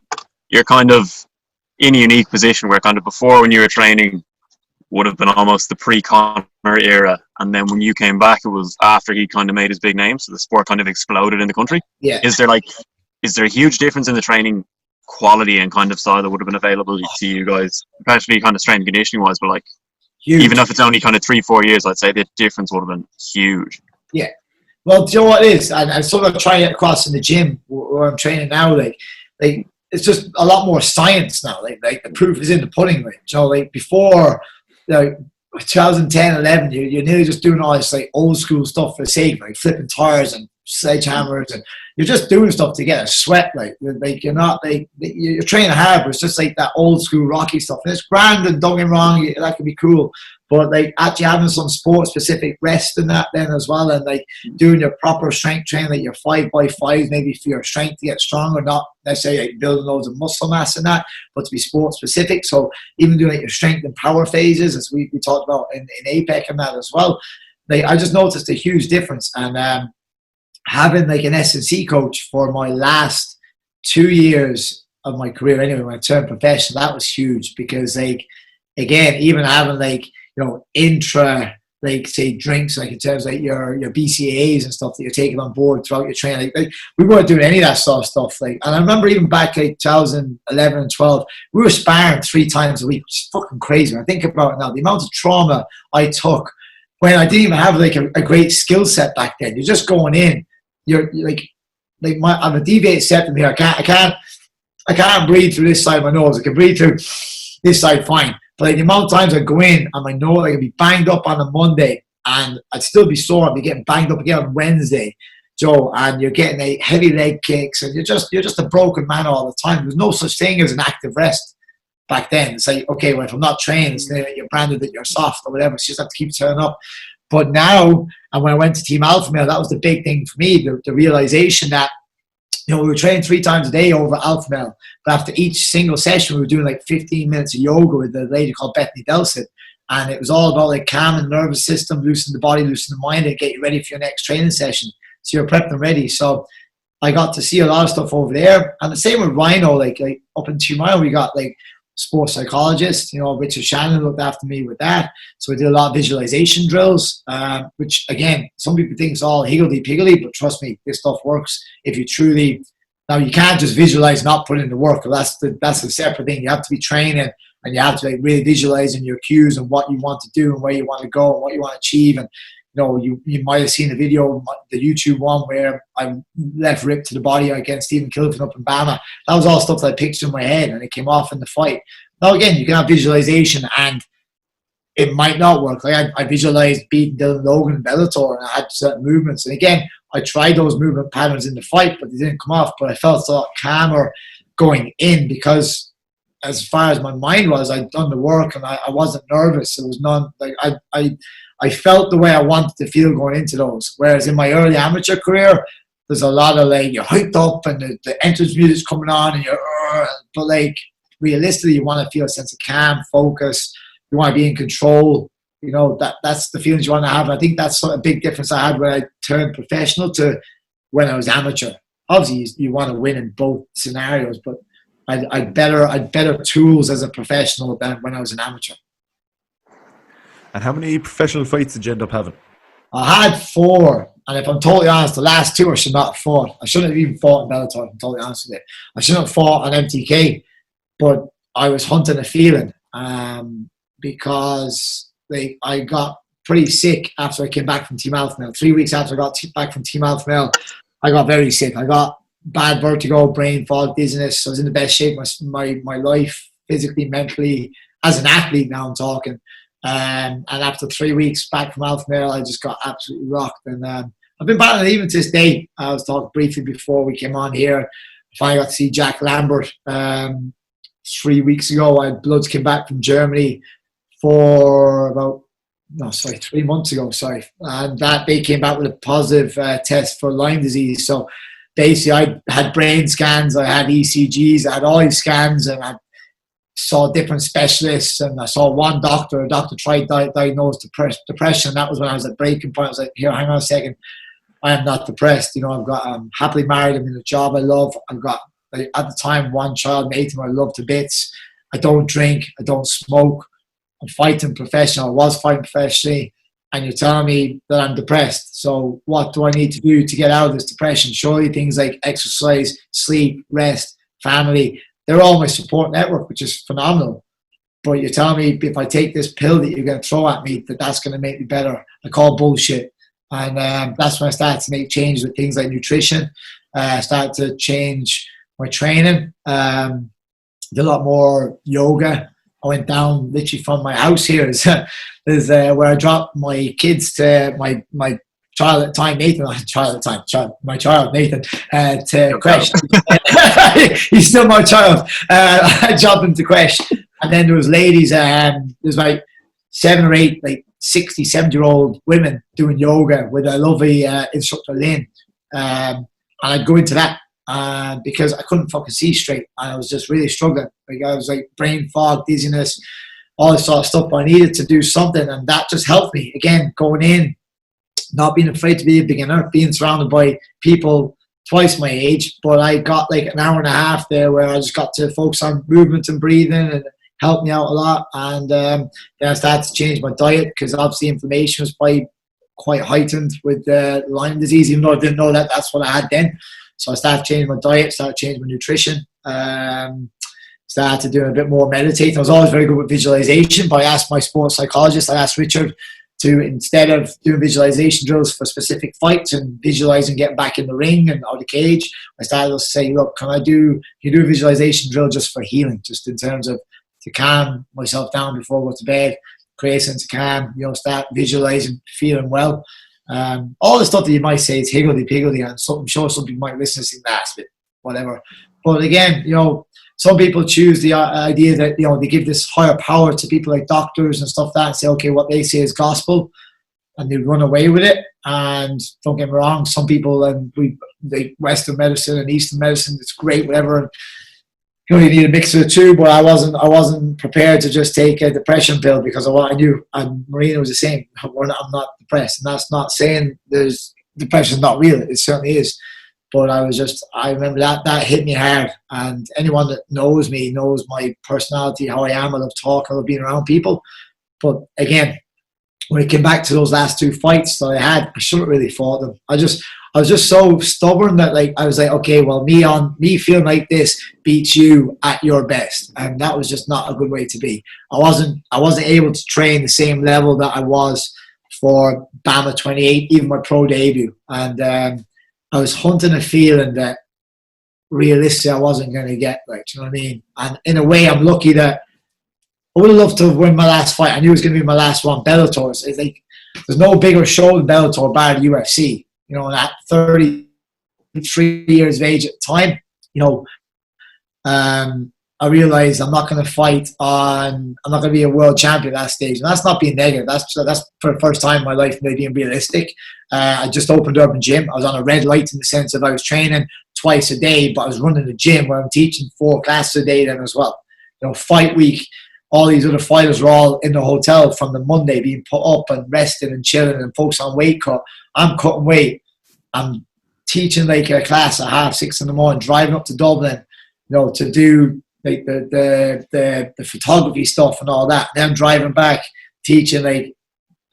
you're kind of in a unique position where kind of before, when you were training, would have been almost the pre-Conor era, and then when you came back, it was after he kind of made his big name, so the sport kind of exploded in the country. Yeah. Is there a huge difference in the training quality and kind of style that would have been available to you guys, especially kind of strength and conditioning wise, but, like, huge. Even if it's only kind of 3-4 years, I'd say the difference would have been huge. Yeah. Well, do you know what it is? I'm sort of trying it across in the gym where I'm training now. Like it's just a lot more science now. Like the proof is in the pudding. Like, like before, like 2010, 11, you're nearly just doing all this, like, old school stuff for the sake, like flipping tires and sledgehammers, and you're just doing stuff to get a sweat. Like you're not like you're training hard, but it's just like that old school Rocky stuff. And it's grand, and don't get me wrong, that can be cool. But, like, actually having some sport specific rest in that then as well, and, like, doing your proper strength training, like your 5x5s, maybe for your strength to get stronger, not necessarily like building loads of muscle mass in that, but to be sport specific. So even doing, like, your strength and power phases, as we talked about in APEC and that as well. Like, I just noticed a huge difference. And having, like, an S&C coach for my last 2 years of my career anyway, when I turned professional, that was huge because, like, again, even having, like, intra, like, say, drinks, like, in terms of, like, your BCAAs and stuff that you're taking on board throughout your training. Like, we weren't doing any of that sort of stuff. Like, and I remember even back, like, 2011 and 12, we were sparring 3 times a week, which is fucking crazy. When I think about it now, the amount of trauma I took when I didn't even have, like, a great skill set back then. You're just going in. You're like, like I have a deviated septum here. I can't breathe through this side of my nose. I can breathe through this side fine. But like the amount of times I go in and my nose, I can be banged up on a Monday and I'd still be sore. I'd be getting banged up again on Wednesday, Joe, and you're getting a heavy leg kicks and you're just a broken man all the time. There's no such thing as an active rest back then. It's like, okay, well, if I'm not trained, it's you're branded that you're soft or whatever. So you just have to keep turning up. But now, and when I went to Team Alpha Male, that was the big thing for me, the realization that, we were training 3 times a day over Alpha Male. But after each single session, we were doing like 15 minutes of yoga with a lady called Bethany Delsit. And it was all about like calm the nervous system, loosen the body, loosen the mind, and get you ready for your next training session. So you're prepped and ready. So I got to see a lot of stuff over there. And the same with Rhino, like up in Chimay, we got like sports psychologist, Richard Shannon looked after me with that. So we did a lot of visualization drills, which again, some people think it's all higgledy-piggledy, but trust me, this stuff works if you truly, now you can't just visualize and not put in the work. That's a separate thing. You have to be training and you have to like really visualizing your cues and what you want to do and where you want to go and what you want to achieve. And you might have seen the video, the YouTube one where I left rip to the body against Stephen Kilton up in Bama. That was all stuff that I pictured in my head and it came off in the fight. Now again, you can have visualization and it might not work. Like I visualized beating Dylan Logan in Bellator and I had certain movements. And again, I tried those movement patterns in the fight, but they didn't come off. But I felt a lot calmer going in because as far as my mind was, I'd done the work and I wasn't nervous. It was none like I felt the way I wanted to feel going into those. Whereas in my early amateur career, there's a lot of like, you're hyped up and the entrance music's coming on and but like realistically, you want to feel a sense of calm, focus. You want to be in control. That's the feelings you want to have. I think that's a big difference I had when I turned professional to when I was amateur. Obviously, you want to win in both scenarios, but I'd better tools as a professional than when I was an amateur. And how many professional fights did you end up having? I had 4, and if I'm totally honest, the last 2 I should not have fought. I shouldn't have even fought in Bellator, if I'm totally honest with you. I shouldn't have fought on MTK, but I was hunting a feeling because I got pretty sick after I came back from Team Alpha Male. 3 weeks after I got back from Team Alpha Male, I got very sick. I got bad vertigo, brain fog, dizziness. I was in the best shape of my life, physically, mentally, as an athlete now I'm talking. And after 3 weeks back from Alpha Male, I just got absolutely rocked. And I've been battling even to this day. I was talking briefly before we came on here. I finally got to see Jack Lambert 3 weeks ago. Bloods came back from Germany for 3 months ago, and that they came back with a positive test for Lyme disease. So basically I had brain scans, I had ECGs, I had all these scans, and I saw different specialists, and I saw one doctor. A doctor tried to diagnose depression. That was when I was at breaking point. I was like, here, hang on a second, I am not depressed. I'm happily married, I'm in a job I love, I've got, at the time, 1 child, Nathan, I love to bits. I don't drink, I don't smoke, I'm fighting professional. I was fighting professionally, and you're telling me that I'm depressed. So what do I need to do to get out of this depression? Surely things like exercise, sleep, rest, family, they're all my support network, which is phenomenal. But you're telling me if I take this pill that you're going to throw at me, that's going to make me better. I call bullshit. And that's when I started to make changes with things like nutrition. I started to change my training. Did a lot more yoga. I went down literally from my house here is where I dropped my kids to my child at the time, Nathan. My child Nathan to creche. He's still my child. I dropped him to creche, and then there was ladies. There's like 7 or 8 like 60, 70-year-old women doing yoga with a lovely instructor, Lynn, and I'd go into that. Because I couldn't fucking see straight, and I was just really struggling. Like I was like brain fog, dizziness, all this sort of stuff. But I needed to do something, and that just helped me. Again, going in, not being afraid to be a beginner, being surrounded by people twice my age. But I got like an hour and a half there where I just got to focus on movement and breathing, and it helped me out a lot. And then I started to change my diet because obviously inflammation was quite heightened with Lyme disease, even though I didn't know that that's what I had then. So I started changing my diet, started changing my nutrition, started doing a bit more meditating. I was always very good with visualization, but I asked my sports psychologist, I asked Richard to, instead of doing visualization drills for specific fights and visualizing getting back in the ring and out of the cage, I started to say, look, can you do a visualization drill just for healing, just in terms of to calm myself down before I go to bed, create a sense of calm, start visualizing, feeling well. All the stuff that you might say is higgledy-piggledy, and I'm sure some people might listen and think that's a bit whatever. But again, some people choose the idea that, they give this higher power to people like doctors and stuff like that and say, okay, what they say is gospel, and they run away with it. And don't get me wrong, some people, and Western medicine and Eastern medicine, it's great, whatever. You need a mix of the two, but I wasn't prepared to just take a depression pill because of what I knew. And Marina was the same. I'm not depressed, and that's not saying depression's not real. It certainly is. But I remember that hit me hard. And anyone that knows me knows my personality, how I am. I love talking, I love being around people. But again, when it came back to those last two fights that I had, I shouldn't really fought them. I was just so stubborn that I was like, okay, well, me feeling like this beats you at your best, and that was just not a good way to be. I wasn't able to train the same level that I was for BAMMA 28, even my pro debut, and I was hunting a feeling that realistically I wasn't going to get. Do you know what I mean? And in a way, I'm lucky that I would have loved to win my last fight. I knew it was going to be my last one. Bellator. It's like there's no bigger show than Bellator bar the UFC. At 33 years of age at the time, I realized I'm not going to fight I'm not going to be a world champion at that stage. And that's not being negative. That's for the first time in my life, maybe being realistic. I just opened up a gym. I was on a red light in the sense of I was training twice a day, but I was running a gym where I'm teaching 4 classes a day then as well. Fight week, all these other fighters were all in the hotel from the Monday being put up and resting and chilling and focused on weight cut. I'm cutting weight. I'm teaching like a class at 6:30 in the morning, driving up to Dublin, to do like the photography stuff and all that. Then I'm driving back, teaching like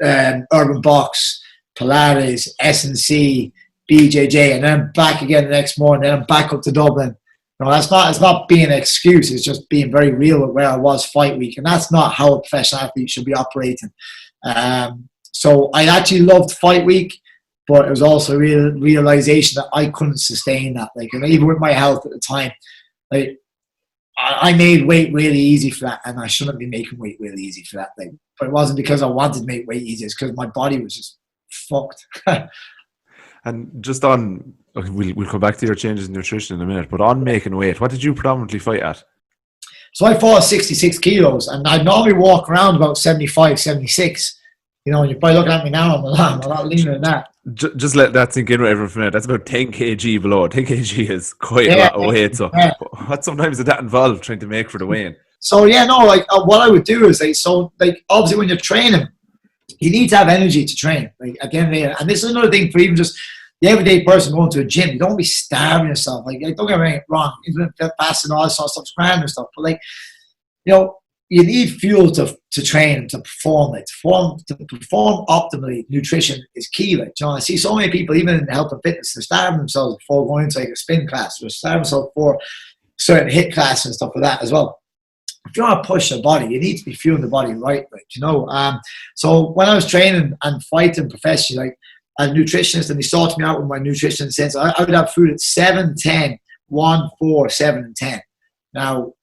urban box, Pilates, S&C, BJJ, and then I'm back again the next morning. Then I'm back up to Dublin. It's not being an excuse. It's just being very real with where I was fight week, and that's not how a professional athlete should be operating. So I actually loved fight week, but it was also a realization that I couldn't sustain that. And even with my health at the time, I made weight really easy for that, and I shouldn't be making weight really easy for that. But it wasn't because I wanted to make weight easy. It's because my body was just fucked. And just on, we'll come back to your changes in nutrition in a minute, but on making weight, what did you predominantly fight at? So I fought 66 kilos, and I normally walk around about 75, 76. And you're probably looking at me now, I'm a lot leaner than that. Just let that sink in with everyone for a minute. That's about 10 kg below. 10 kg is quite a lot of weight. So what sometimes is that involved trying to make for the weigh-in? So what I would do is obviously when you're training, you need to have energy to train. At the end of the day, and this is another thing for even just the everyday person going to a gym. You don't be starving yourself. Don't get me wrong, fasting and all this sort of stuff's grand and stuff. But you need fuel to train, to perform. To perform optimally, nutrition is key. I see so many people, even in health and fitness, they're starving themselves before going into a spin class, or starving themselves for certain HIIT class and stuff like that as well. If you want to push the body, you need to be fueling the body right. So when I was training and fighting professionally, a nutritionist, and he sorted me out with my nutrition sense, I would have food at 7, 10, 1, 4, 7, and 10. Now,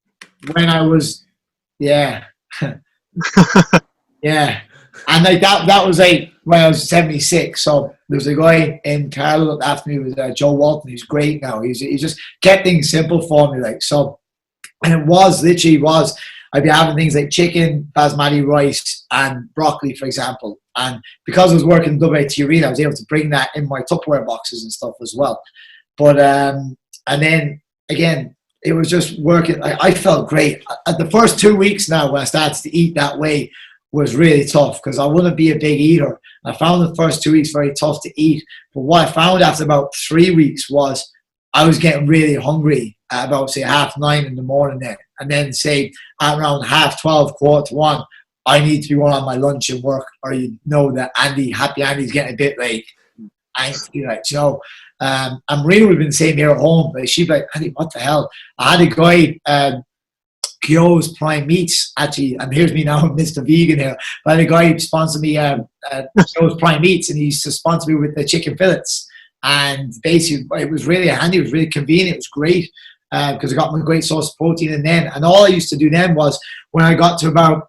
when I was yeah. Yeah. And that was when I was 76. So there was a guy in Carlow that after me was Joe Walton. He's great now. He's just kept things simple for me. And it was literally I'd be having things like chicken, basmati rice, and broccoli, for example. And because I was working in WAT Arena, I was able to bring that in my Tupperware boxes and stuff as well. But and then again, it was just working. I felt great. At the first 2 weeks now, when I started to eat that way, was really tough because I wouldn't be a big eater. I found the first 2 weeks very tough to eat. But what I found after about 3 weeks was I was getting really hungry at about, say, 9:30 in the morning then. And then, say, at around 12:30, 1:15, I need to be going on my lunch and work, or that Happy Andy's getting a bit angsty, and Marina would have been the same here at home. She'd be like, Andy, what the hell? I had a guy Kyo's Prime Meats, actually, and here's me now, Mr. Vegan here. But the guy sponsored me Kyo's Prime Meats, and he used to sponsor me with the chicken fillets. And basically, it was really handy. It was really convenient. It was great because I got my great source of protein in then. And all I used to do then was when I got to about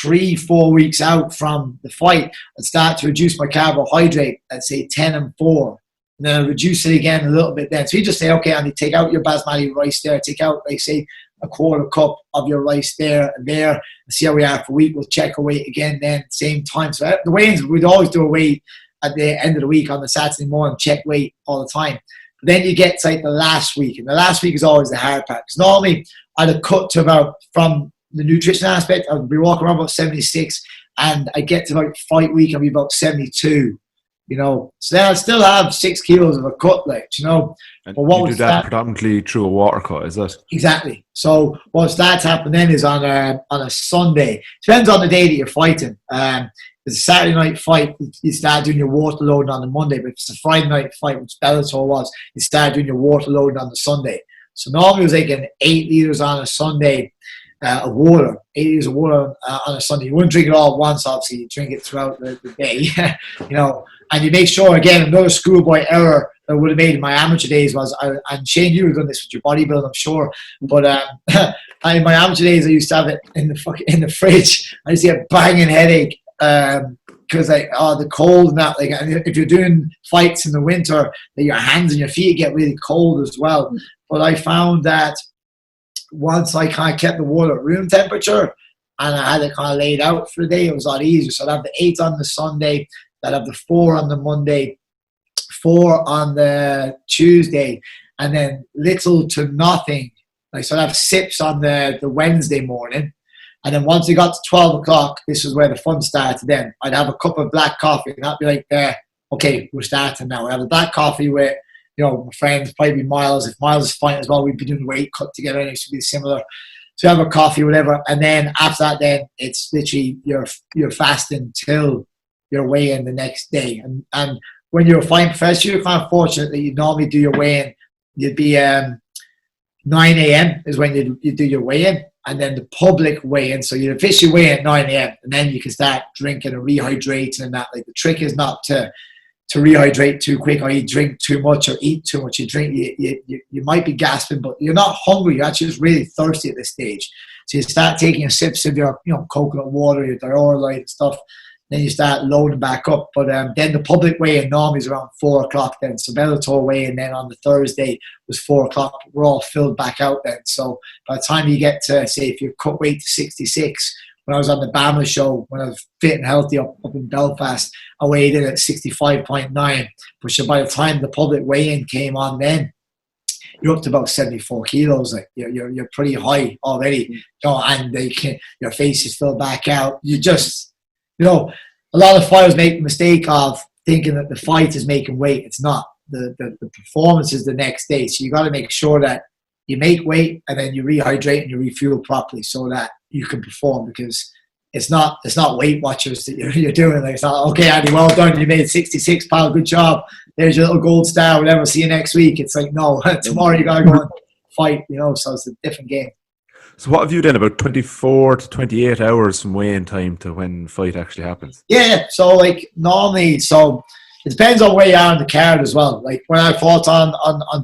3-4 weeks out from the fight, I'd start to reduce my carbohydrate at say 10 and 4. And then I'd reduce it again a little bit then. So you just say, okay, Andy, take out your basmati rice there. Take out, like, say, a quarter cup of your rice there and there. And see how we are for a week. We'll check our weight again then, same time. So the weigh-ins, we'd always do a weigh at the end of the week on the Saturday morning, check weight all the time. But then you get to like the last week. And the last week is always the hard part. Because normally I'd have cut to about, from the nutrition aspect, I'd be walking around about 76. And I get to about fight week, I'll be about 72. You know, so then I still have 6 kilos of a cut, like, you know. And but what you do that predominantly through a water cut, is it? Exactly. So what starts happening then is on a Sunday. Depends on the day that you're fighting. It's a Saturday night fight, you start doing your water loading on the Monday. But if it's a Friday night fight, which Bellator was, you start doing your water loading on the Sunday. So normally it was like an 8 liters on a Sunday of water, 8 liters of water on a Sunday. You wouldn't drink it all at once, obviously. You drink it throughout the day, you know. And you make sure, again, another schoolboy error that I would have made in my amateur days was, and Shane, you have done this with your bodybuilding, I'm sure, but in my amateur days, I used to have it in the fridge. I used to get a banging headache because the cold and that. Like, if you're doing fights in the winter, your hands and your feet get really cold as well. But I found that once I kind of kept the water at room temperature and I had it kind of laid out for the day, it was a lot easier. So I'd have the 8 on the Sunday, I'd have the 4 on the Monday, 4 on the Tuesday, and then little to nothing. Like, so I'd have sips on the Wednesday morning. And then once it got to 12 o'clock, this is where the fun started then. I'd have a cup of black coffee, and I'd be like, okay, we're starting now. I'd have a black coffee with, you know, my friends, probably Miles. If Miles is fighting as well, we'd be doing the weight cut together, and it should be similar. So have a coffee, whatever. And then after that, then it's literally you're fasting till your weigh-in the next day. And when you're a fighting professional, you're kind of fortunate that you normally do your weigh-in. You'd be 9 a.m. is when you do your weigh-in, and then the public weigh-in. So you officially weigh in at 9 a.m. and then you can start drinking and rehydrating and that. Like, the trick is not to rehydrate too quick, or you drink too much or eat too much. You might be gasping, but you're not hungry. You're actually just really thirsty at this stage. So you start taking sips of your, you know, coconut water, your Diorolite and stuff. Then you start loading back up. But then the public weigh-in normally is around 4 o'clock then. So Bellator weigh-in then on the Thursday was 4 o'clock. We're all filled back out then. So by the time you get to, say, if you cut weight to 66, when I was on the BAMA show, when I was fit and healthy up in Belfast, I weighed in at 65.9. But so by the time the public weigh-in came on then, you're up to about 74 kilos. Like, you're pretty high already. You know, and your face is filled back out. You just... You know, a lot of fighters make the mistake of thinking that the fight is making weight. It's not. The performance is the next day. So you got to make sure that you make weight and then you rehydrate and you refuel properly so that you can perform, because it's not Weight Watchers that you're doing. Like, it's not, okay, Andy, well done. You made 66 pounds. Good job. There's your little gold star. Whatever. See you next week. It's like, no, tomorrow you got to go and fight, you know, so it's a different game. So what have you done, about 24 to 28 hours from weigh-in time to when the fight actually happens? Yeah. So, like, normally, so it depends on where you are on the card as well. Like, when I fought on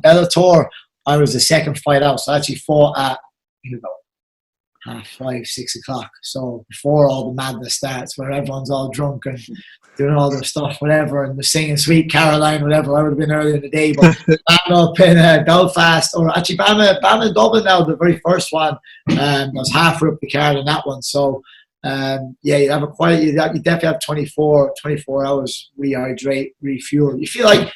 Bellator, I was the second fight out. So I actually fought at, you know, 5, 6 o'clock. So before all the madness starts, where everyone's all drunk and doing all their stuff, whatever, and they're singing Sweet Caroline, whatever. I would have been earlier in the day, but Bama up in Belfast, or actually Bama in Dublin now, the very first one, I was halfway up the card in that one. So, yeah, you have you definitely have 24 hours, rehydrate, refuel. You feel like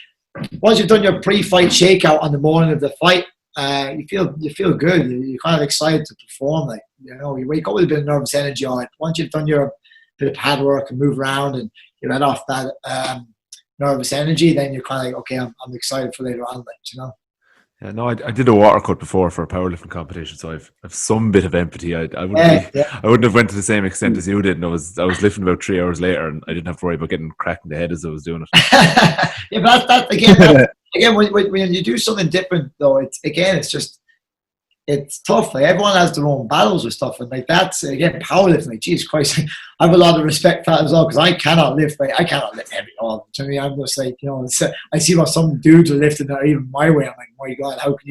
once you've done your pre-fight shakeout on the morning of the fight, you feel good. You're kind of excited to perform. Like, you know, you wake up with a bit of nervous energy on it. Once you've done your bit of pad work and move around and you let off that nervous energy, then you're kind of like, okay, I'm excited for later on, like, you know. Yeah, no, I did a water cut before for a powerlifting competition, so I've some bit of empathy. I wouldn't have went to the same extent as you did, and I was lifting about 3 hours later, and I didn't have to worry about getting cracked in the head as I was doing it. Yeah, but that again, when you do something different, though, it's just it's tough. Like everyone has their own battles with stuff, and like that's again powerlifting. Like Jesus Christ, I have a lot of respect for that as well because I cannot lift. Like I cannot lift heavy at all. To me, I'm just like I see what some dudes are lifting that are even my way. I'm like, my God, how can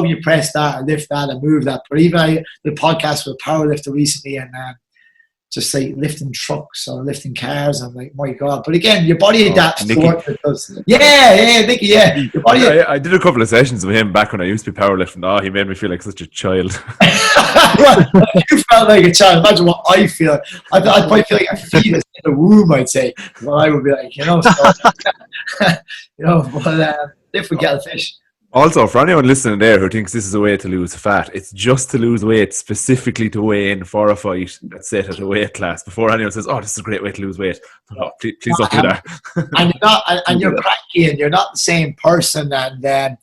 you press that and lift that and move that? But even I did a podcast with a powerlifter recently, and just like lifting trucks or lifting cars. I'm like, my God. But again, your body adapts to what it does. Yeah, Nicky, yeah. Your body I did a couple of sessions with him back when I used to be powerlifting. Oh, he made me feel like such a child. You felt like a child. Imagine what I feel. I'd probably feel like a fetus in the womb, I'd say. Well, I would be like, but if we get a fish. Also, for anyone listening there who thinks this is a way to lose fat, it's just to lose weight, specifically to weigh in for a fight that's set at a weight class. Before anyone says, "Oh, this is a great way to lose weight," no, please don't do that. And you're not, and you're cranky, and you're not the same person. And I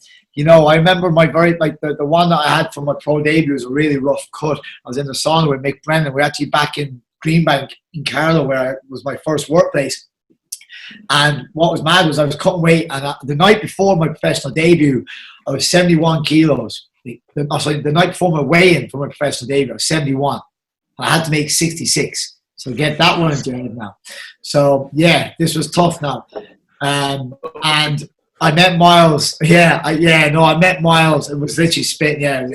remember the one that I had for my pro debut was a really rough cut. I was in the sauna with Mick Brennan. We're actually back in Greenbank in Carlow, where it was my first workplace. And what was mad was I was cutting weight, and the night before my professional debut, I was 71 kilos. The night before my weigh-in for my professional debut, I was 71. And I had to make 66. So get that one into it now. So yeah, this was tough now. And I met Miles. I met Miles. It was literally spitting. Yeah,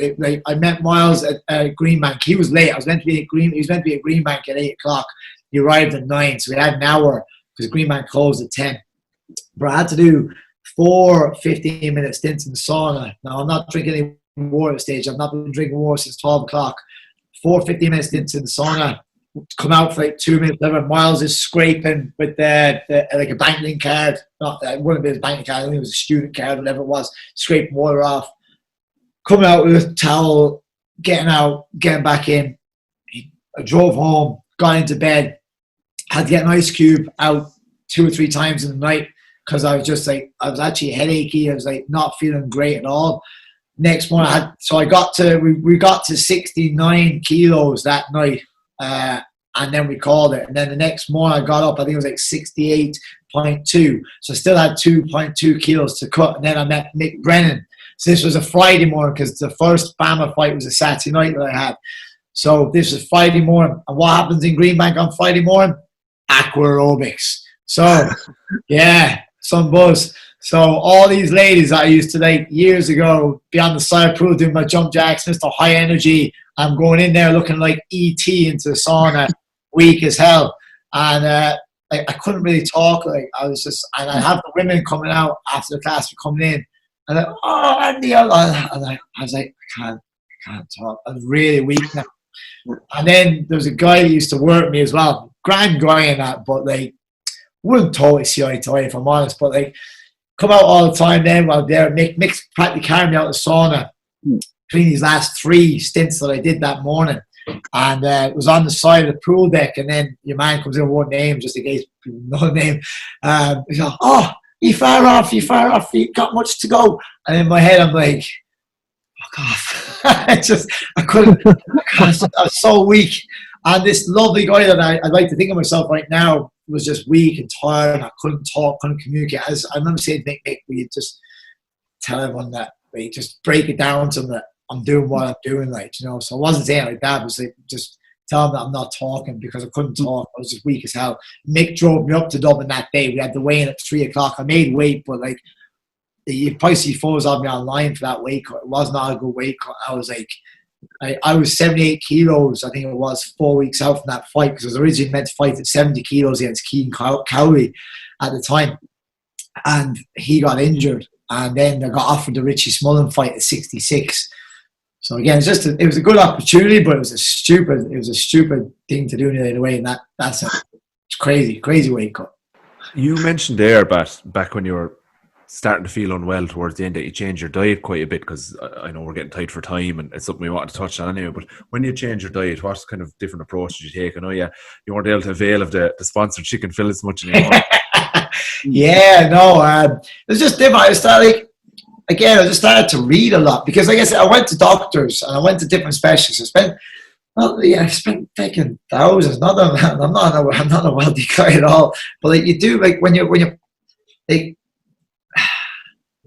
I met Miles at Greenbank. He was late. He was meant to be at Greenbank at 8 o'clock. He arrived at 9, so we had an hour because Greenbank closed at 10. But I had to do 4 15-minute stints in the sauna. Now, I'm not drinking any water at the stage. I've not been drinking water since 12 o'clock. 4 15-minute stints in the sauna. Come out for like 2 minutes. Miles is scraping with like a banking card. It wouldn't be his banking card. I think it was a student card, whatever it was. Scraping water off. Coming out with a towel. Getting out. Getting back in. I drove home. Got into bed. Had to get an ice cube out 2 or 3 times in the night because I was just like, I was actually headachy. I was like not feeling great at all. Next morning, we got to 69 kilos that night, and then we called it. And then the next morning I got up, I think it was like 68.2. So I still had 2.2 kilos to cut. And then I met Mick Brennan. So this was a Friday morning because the first BAMMA fight was a Saturday night that I had. So this was Friday morning. And what happens in Greenbank on Friday morning? Aqua aerobics. So yeah, some buzz. So all these ladies that I used to like years ago be on the side pool doing my jump jacks, Mr. High Energy. I'm going in there looking like E.T. into the sauna, weak as hell. And I couldn't really talk. Like I was just, and I have the women coming out after the class were coming in. And like, oh, Andy. I was like, I can't talk. I'm really weak now. And then there was a guy that used to work with me as well. Grand guy in that, but like wouldn't totally see eye to eye if I'm honest. But like come out all the time then while there. Mick's practically carrying me out of the sauna between these last 3 stints that I did that morning. And it was on the side of the pool deck, and then your man comes in with one name just in case people know the name. He's like, oh, you far off, you got much to go. And in my head I'm like, fuck off. I couldn't, I was so weak. And this lovely guy that I'd like to think of myself right now was just weak and tired. I couldn't talk, couldn't communicate. I remember saying, Mick, will you just tell everyone that, like, just break it down to them that I'm doing what I'm doing, like, So I wasn't saying it like that. I was like, just tell them that I'm not talking because I couldn't talk. I was just weak as hell. Mick drove me up to Dublin that day. We had the weigh-in at 3 o'clock. I made weight, but like, you probably see photos of me online for that weight cut. It was not a good weight cut. I was like, I was 78 kilos, I think it was, 4 weeks out from that fight because I was originally meant to fight at 70 kilos against Keane Cowley at the time. And he got injured. And then I got offered the Richie Smullen fight at 66. So again, it was a good opportunity, but it was a stupid thing to do in a way. And that's it's crazy weight cut. You mentioned there, back when you were starting to feel unwell towards the end that you changed your diet quite a bit because I know we're getting tight for time and it's something we wanted to touch on anyway. But when you change your diet, what kind of different approach did you take? I know you weren't able to avail of the sponsored chicken fillets much anymore. Yeah, no, it was just different. I just started to read a lot because, like I said, I went to doctors and I went to different specialists. I spent fucking thousands. I'm not a wealthy guy at all. But like you do, like when you like,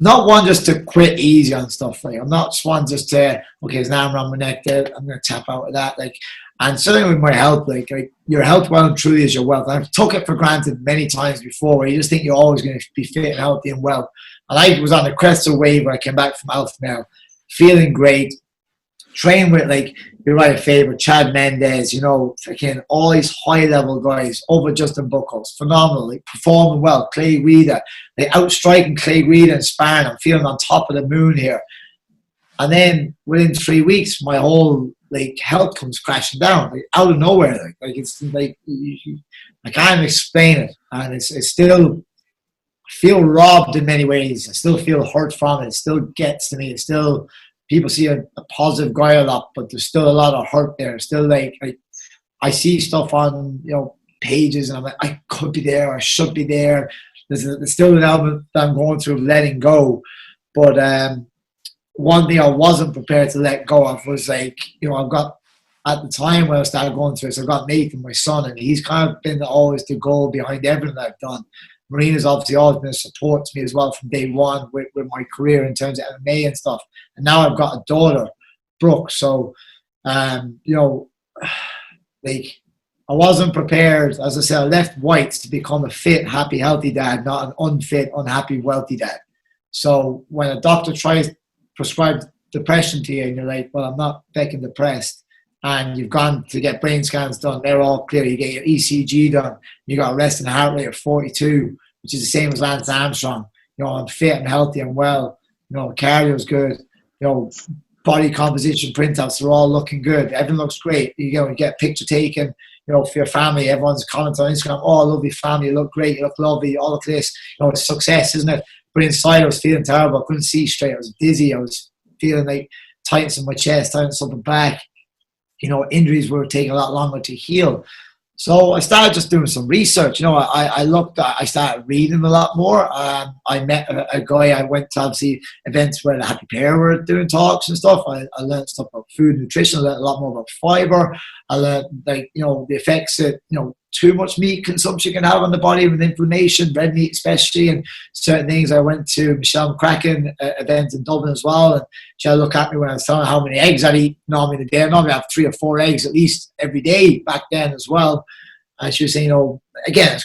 not one just to quit easy on stuff. Like I'm not one just to there's an arm around my neck there, I'm gonna tap out of that. Like, and certainly with my health, like your health well and truly is your wealth. I've took it for granted many times before, where you just think you're always going to be fit and healthy and well. And I was on the crest of a wave where I came back from Alpha Male, feeling great, train with like your right favorite Chad Mendes, you know, again, all these high level guys over Justin Buchholz, phenomenal, like performing well. Clay Guida, they outstriking Clay Guida and sparring. I'm feeling on top of the moon here. And then within 3 weeks, my whole like health comes crashing down, like out of nowhere. Like it's like I can't explain it, and it's still I feel robbed in many ways. I still feel hurt from it. It still gets to me. It's still people see a positive guy a lot, but there's still a lot of hurt there. Still like I see stuff on pages, and I'm like I could be there, I should be there. There's still an element that I'm going through of letting go, but one thing I wasn't prepared to let go of was like, I've got, at the time when I started going through this, I've got Nathan, my son, and he's kind of been always the goal behind everything I've done. Marina's obviously always been a support to me as well from day one with my career in terms of MMA and stuff. And now I've got a daughter, Brooke. So, like I wasn't prepared. As I said, I left White's to become a fit, happy, healthy dad, not an unfit, unhappy, wealthy dad. So when a doctor tries prescribed depression to you and you're like, well, I'm not fucking depressed, and you've gone to get brain scans done, they're all clear, you get your ECG done, you got a resting heart rate of 42, which is the same as Lance Armstrong. I'm fit and healthy and well, cardio's good, body composition printouts are all looking good, everything looks great, you get a picture taken, for your family, everyone's commenting on Instagram, oh, I love your family, you look great, you look lovely, all of this, it's success, isn't it? But inside I was feeling terrible. I couldn't see straight. I was dizzy. I was feeling like tightness in my chest, tightness up the back. Injuries were taking a lot longer to heal. So I started just doing some research. I started reading a lot more. I met a guy. I went to obviously events where the Happy Pair were doing talks and stuff. I learned stuff about food and nutrition. I learned a lot more about fiber. I learned the effects that too much meat consumption can have on the body with inflammation, red meat especially, and certain things. I went to Michelle McCracken event in Dublin as well, and she had to look at me when I was telling her how many eggs I'd eat normally in a day. I normally have 3 or 4 eggs at least every day back then as well. And she was saying, again,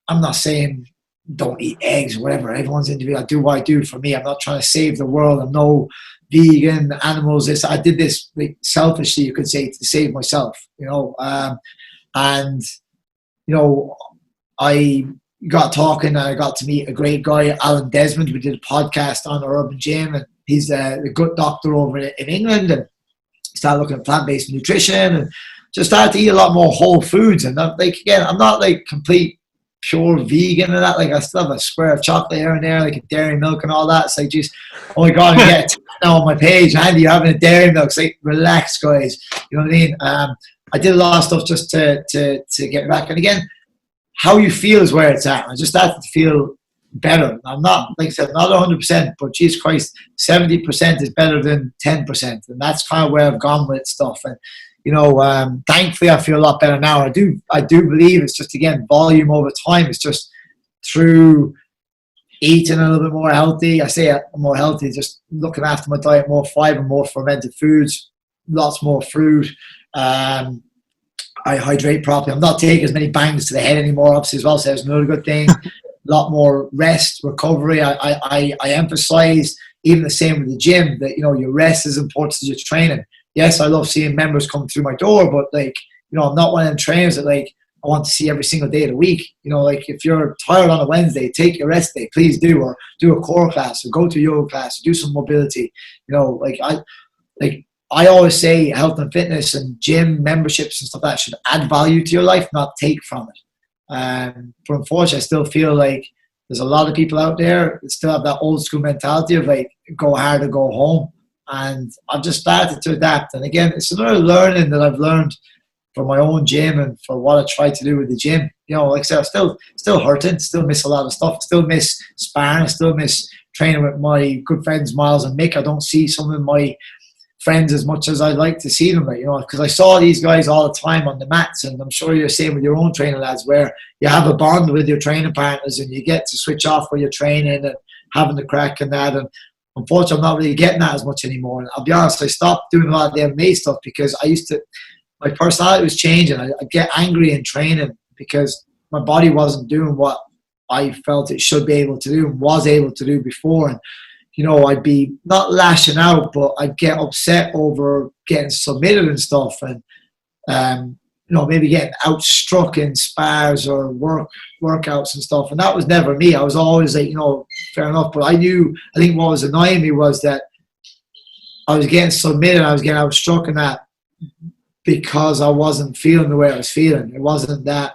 I'm not saying don't eat eggs or whatever. Everyone's individual. I do what I do for me. I'm not trying to save the world. I'm no vegan, animals. I did this selfishly, you could say, to save myself, I got talking and I got to meet a great guy, Alan Desmond. We did a podcast on Urban Gym, and he's the gut doctor over in England, and started looking at plant-based nutrition and just started to eat a lot more whole foods. And I'm not like complete pure vegan and that. Like I still have a square of chocolate here and there, like a dairy milk and all that. It's like, geez, oh my God, I get now on my page, Andy, you're having a dairy milk. It's like, relax, guys. You know what I mean? I did a lot of stuff just to get back. And again, how you feel is where it's at. I just started to feel better. I'm not, like I said, not 100%, but Jesus Christ, 70% is better than 10%. And that's kind of where I've gone with stuff. And, thankfully I feel a lot better now. I do believe it's just, again, volume over time. It's just through eating a little bit more healthy. I say more healthy, just looking after my diet, more fiber, more fermented foods, lots more fruit. I hydrate properly. I'm not taking as many bangs to the head anymore, obviously, as well, so that's another good thing. A lot more rest, recovery. I emphasize, even the same with the gym, that your rest is important to your training. Yes, I love seeing members come through my door, but I'm not one of them trainers that I want to see every single day of the week. If you're tired on a Wednesday, take your rest day, please do, or do a core class, or go to a yoga class, or do some mobility. I always say health and fitness and gym memberships and stuff like that should add value to your life, not take from it. But unfortunately, I still feel like there's a lot of people out there that still have that old school mentality of go hard or go home. And I've just started to adapt. And again, it's another learning that I've learned for my own gym and for what I try to do with the gym. Like I said, I'm still hurting, still miss a lot of stuff, still miss sparring, still miss training with my good friends Miles and Mick. I don't see some of my friends as much as I'd like to see them, because I saw these guys all the time on the mats, and I'm sure you're the same with your own training lads, where you have a bond with your training partners and you get to switch off while you're training, and having the crack and that. And unfortunately, I'm not really getting that as much anymore. And I'll be honest, I stopped doing a lot of the MMA stuff because my personality was changing. I'd get angry in training because my body wasn't doing what I felt it should be able to do and was able to do before. And, I'd be not lashing out, but I'd get upset over getting submitted and stuff. And, maybe getting outstruck in spars or workouts and stuff. And that was never me. I was always like, fair enough. But I think what was annoying me was that I was getting submitted, I was getting outstruck in that because I wasn't feeling the way I was feeling. It wasn't that,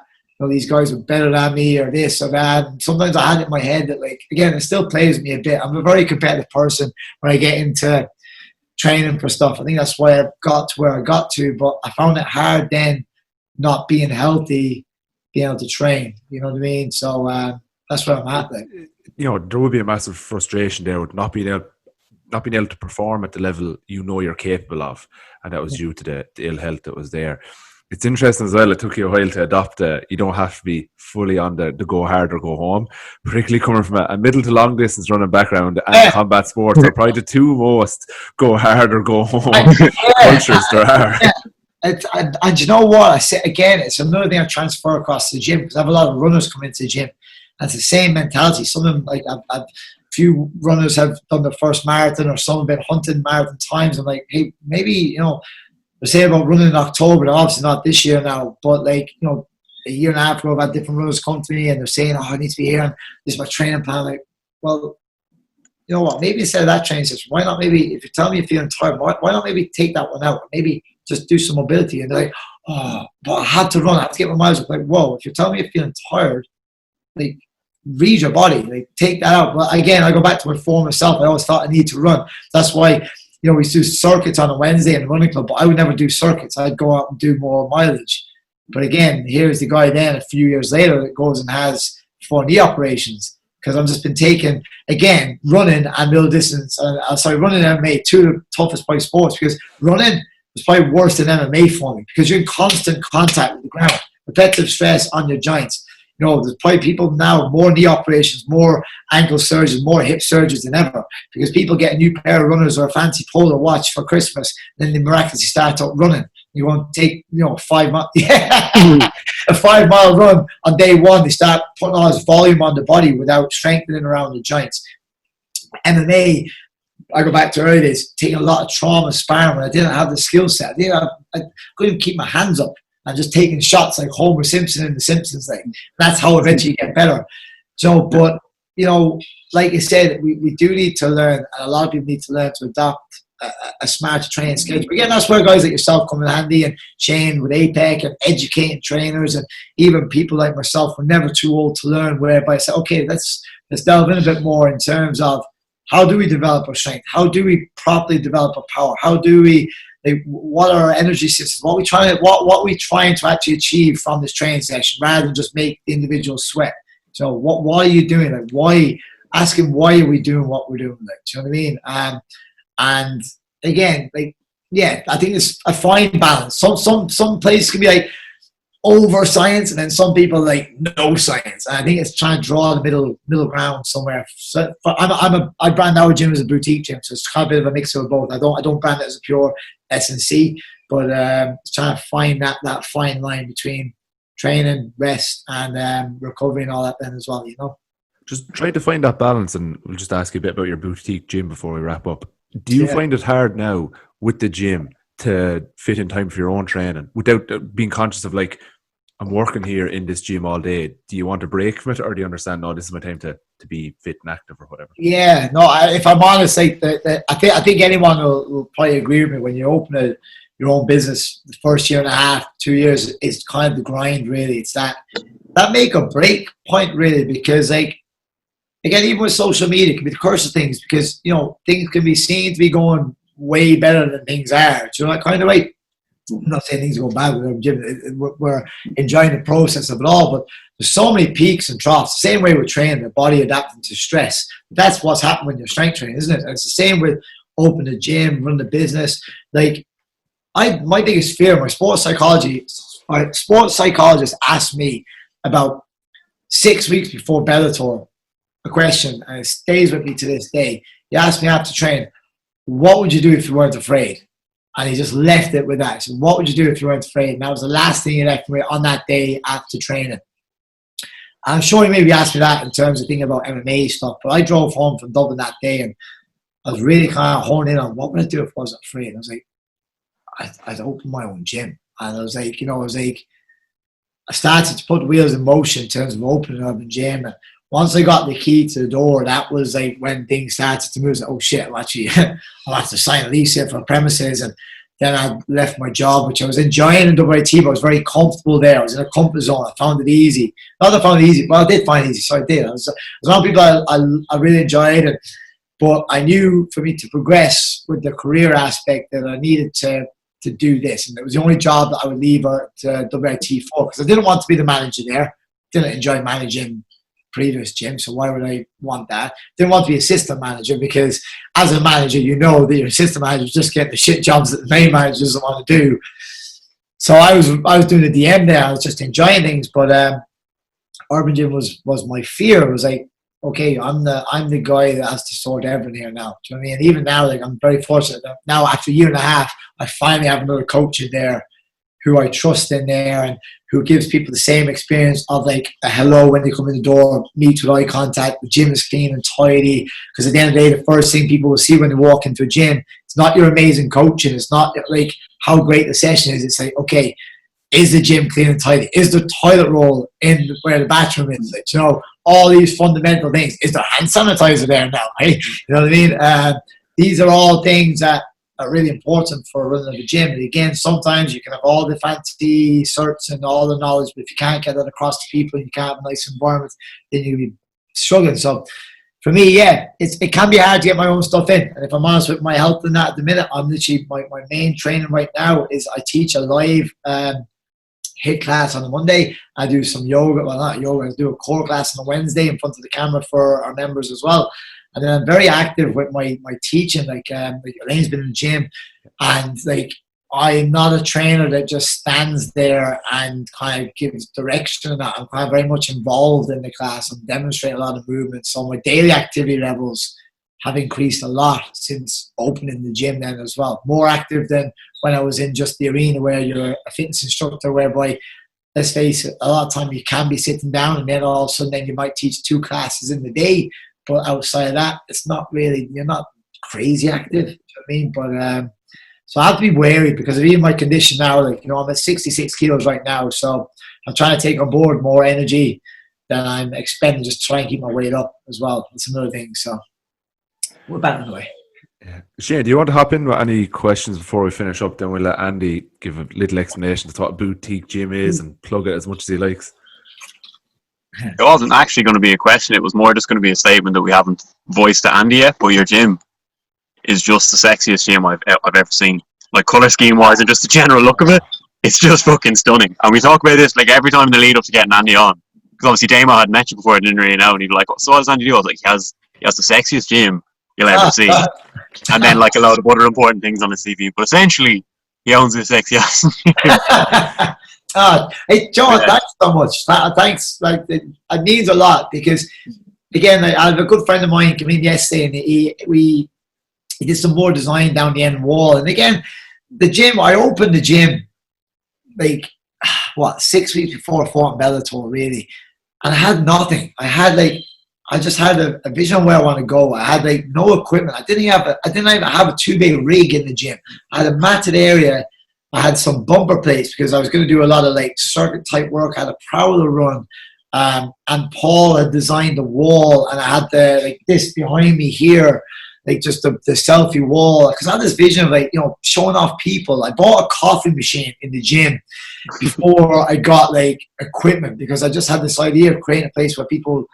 these guys were better than me or this or that. And sometimes I had it in my head that, like, again, it still plays with me a bit. I'm a very competitive person when I get into training for stuff. I think that's why I got to where I got to. But I found it hard then, not being healthy, being able to train. You know what I mean? So that's where I'm at. Like. There would be a massive frustration there with not being able to perform at the level you're capable of, and that was due to the ill health that was there. It's interesting as well, it took you a while to adopt you don't have to be fully on the go hard or go home, particularly coming from a middle to long distance running background, and combat sports are probably the two most go hard or go home cultures there are. And you know what? I say again, it's another thing I transfer across to the gym because I have a lot of runners come into the gym. And it's the same mentality. Some of them, like a few runners have done their first marathon, or some have been hunting marathon times. I'm like, hey, maybe they're saying about running in October. Obviously not this year now, but like a year and a half ago, I've had different runners come to me and they're saying, I need to be here, and this is my training plan. Like, well, you know what? Maybe instead of that training session, why not maybe, if you're telling me you're feeling tired, why not maybe take that one out? Maybe just do some mobility. And they're like, but I had to run. I had to get my miles up. Like, whoa, if you're telling me you're feeling tired, like, read your body, like, take that out. But again, I go back to my former self. I always thought I need to run. That's why, we do circuits on a Wednesday in the running club, but I would never do circuits. I'd go out and do more mileage. But again, here's the guy then a few years later that goes and has 4 knee operations because I've just been taking, again, running and middle distance. Running and MMA, two of the toughest by sports, because running was probably worse than MMA for me because you're in constant contact with the ground, repetitive stress on your joints. There's probably people now, more knee operations, more ankle surgeries, more hip surgeries than ever, because people get a new pair of runners or a fancy Polar watch for Christmas, then they miraculously start up running. You want to take, 5 miles, a 5 mile run on day one, they start putting all this volume on the body without strengthening around the joints. MMA, I go back to early days, taking a lot of trauma sparring when I didn't have the skill set. I couldn't even keep my hands up. And just taking shots like Homer Simpson in The Simpsons. Like, that's how eventually you get better. So, but, like you said, we do need to learn, and a lot of people need to learn to adopt a smart training schedule. Again, that's where guys like yourself come in handy, and Shane with APEC, and educating trainers, and even people like myself. We're never too old to learn, whereby I say, okay, let's delve in a bit more in terms of how do we develop our strength? How do we properly develop our power? How do we, what are our energy systems? What are we trying to actually achieve from this training session, rather than just make the individual sweat? So why are you doing it? Why are we doing what we're doing? Like, do you know what I mean? And again, I think it's a fine balance. Some places can be like over science, and then some people like no science. And I think it's trying to draw the middle ground somewhere. So I brand our gym as a boutique gym, so it's kind of a bit of a mix of both. I don't brand it as a pure S&C, but it's trying to find that fine line between training, rest, and recovery and all that then as well. Just trying to find that balance, and we'll just ask you a bit about your boutique gym before we wrap up. Do you find it hard now with the gym to fit in time for your own training without being conscious of, like, I'm working here in this gym all day? Do you want to break from it, or do you understand, no, this is my time to be fit and active or whatever? Yeah, no, if I'm honest, like, I think anyone will probably agree with me. When you open your own business, the first year and a half, 2 years, is kind of the grind, really. It's that make or break point, really, because, like, again, even with social media, it can be the curse of things, because, things can be seen to be going way better than things are. Do you know that kind of way? I'm not saying things go bad with our gym. We're enjoying the process of it all, but there's so many peaks and troughs. The same way with training, the body adapting to stress. That's what's happening when you're strength training, isn't it? And it's the same with opening the gym, running the business. Like, my biggest fear, my sports psychologist asked me about 6 weeks before Bellator, a question, and it stays with me to this day. He asked me after training, what would you do if you weren't afraid? And he just left it with that. He said, what would you do if you weren't afraid? And that was the last thing he left me on that day after training. I'm sure he maybe asked me that in terms of thinking about MMA stuff, but I drove home from Dublin that day and I was really kind of honed in on what would I do if I wasn't afraid. I was like, I'd open my own gym. And I was like, I started to put the wheels in motion in terms of opening up a gym. And once I got the key to the door, that was like when things started to move. Like, oh shit, I'll have to sign a lease here for premises. And then I left my job, which I was enjoying in WIT, but I was very comfortable there. I was in a comfort zone. I found it easy. Not that I found it easy, but I did find it easy, so I did. I was around people I really enjoyed it. But I knew for me to progress with the career aspect that I needed to do this. And it was the only job that I would leave at WIT for, because I didn't want to be the manager there. Didn't enjoy managing previous gym, so why would I want that? Didn't want to be assistant manager, because as a manager, you know that your assistant manager is just getting the shit jobs that the main manager doesn't want to do. So I was doing the DM there. I was just enjoying things, but Urban Gym was my fear. It was like, okay, I'm the guy that has to sort everything here now. Do you know what I mean? And even now, like, I'm very fortunate that now after a year and a half, I finally have another coach in there who I trust in there and who gives people the same experience of like a hello when they come in the door, meet with eye contact, the gym is clean and tidy. Because at the end of the day, the first thing people will see when they walk into a gym, it's not your amazing coaching, it's not like how great the session is. It's like, okay, is the gym clean and tidy? Is the toilet roll in where the bathroom is? Like, you know, all these fundamental things. Is there hand sanitizer there now? Right? You know what I mean? These are all things that are really important for running a gym. And again, sometimes you can have all the fancy certs and all the knowledge, but if you can't get that across to people and you can't have a nice environment, then you'll be struggling. So for me, yeah, it can be hard to get my own stuff in. And if I'm honest with my health and that at the minute, I'm literally, my main training right now is I teach a live HIIT class on a Monday. I do some yoga, well not yoga, I do a core class on a Wednesday in front of the camera for our members as well. And then I'm very active with my teaching. Like Elaine's been in the gym, and like I'm not a trainer that just stands there and kind of gives direction and that. I'm kind of very much involved in the class and demonstrate a lot of movement. So my daily activity levels have increased a lot since opening the gym then as well. More active than when I was in just the arena where you're a fitness instructor, whereby, let's face it, a lot of time you can be sitting down and then all of a sudden then you might teach 2 classes in the day. But outside of that, it's not really, you're not crazy active, you know what I mean? But so I have to be wary because of even my condition now. Like, you know, I'm at 66 kilos right now, so I'm trying to take on board more energy than I'm expending just to try and keep my weight up as well. That's another thing. So we're back in the way. Yeah. Shane, do you want to hop in with any questions before we finish up? Then we'll let Andy give a little explanation of what a boutique gym is and plug it as much as he likes. It wasn't actually going to be a question. It was more just going to be a statement that we haven't voiced to Andy yet. But your gym is just the sexiest gym I've ever seen. Like color scheme wise and just the general look of it, it's just fucking stunning. And we talk about this like every time in the lead up to getting Andy on, because obviously Damo had met you before, I didn't really know, and he'd be like, "So what does Andy do?" I was like, "He has the sexiest gym you'll ever see," and then like a lot of other important things on his CV. But essentially, he owns the sexiest gym. Hey, John, thanks so much. Thanks, like it means a lot because, again, I have a good friend of mine come in yesterday, and he did some more design down the end wall. And again, the gym, I opened the gym like 6 weeks before I fought in Bellator, really, and I had nothing. I just had a vision of where I want to go. I had like no equipment. I didn't even have a 2-bay rig in the gym. I had a matted area. I had some bumper plates because I was going to do a lot of like circuit type work. I had a prowler run, and Paul had designed the wall, and I had this behind me here, like just the selfie wall, because I had this vision of like, you know, showing off people. I bought a coffee machine in the gym before I got like equipment, because I just had this idea of creating a place where people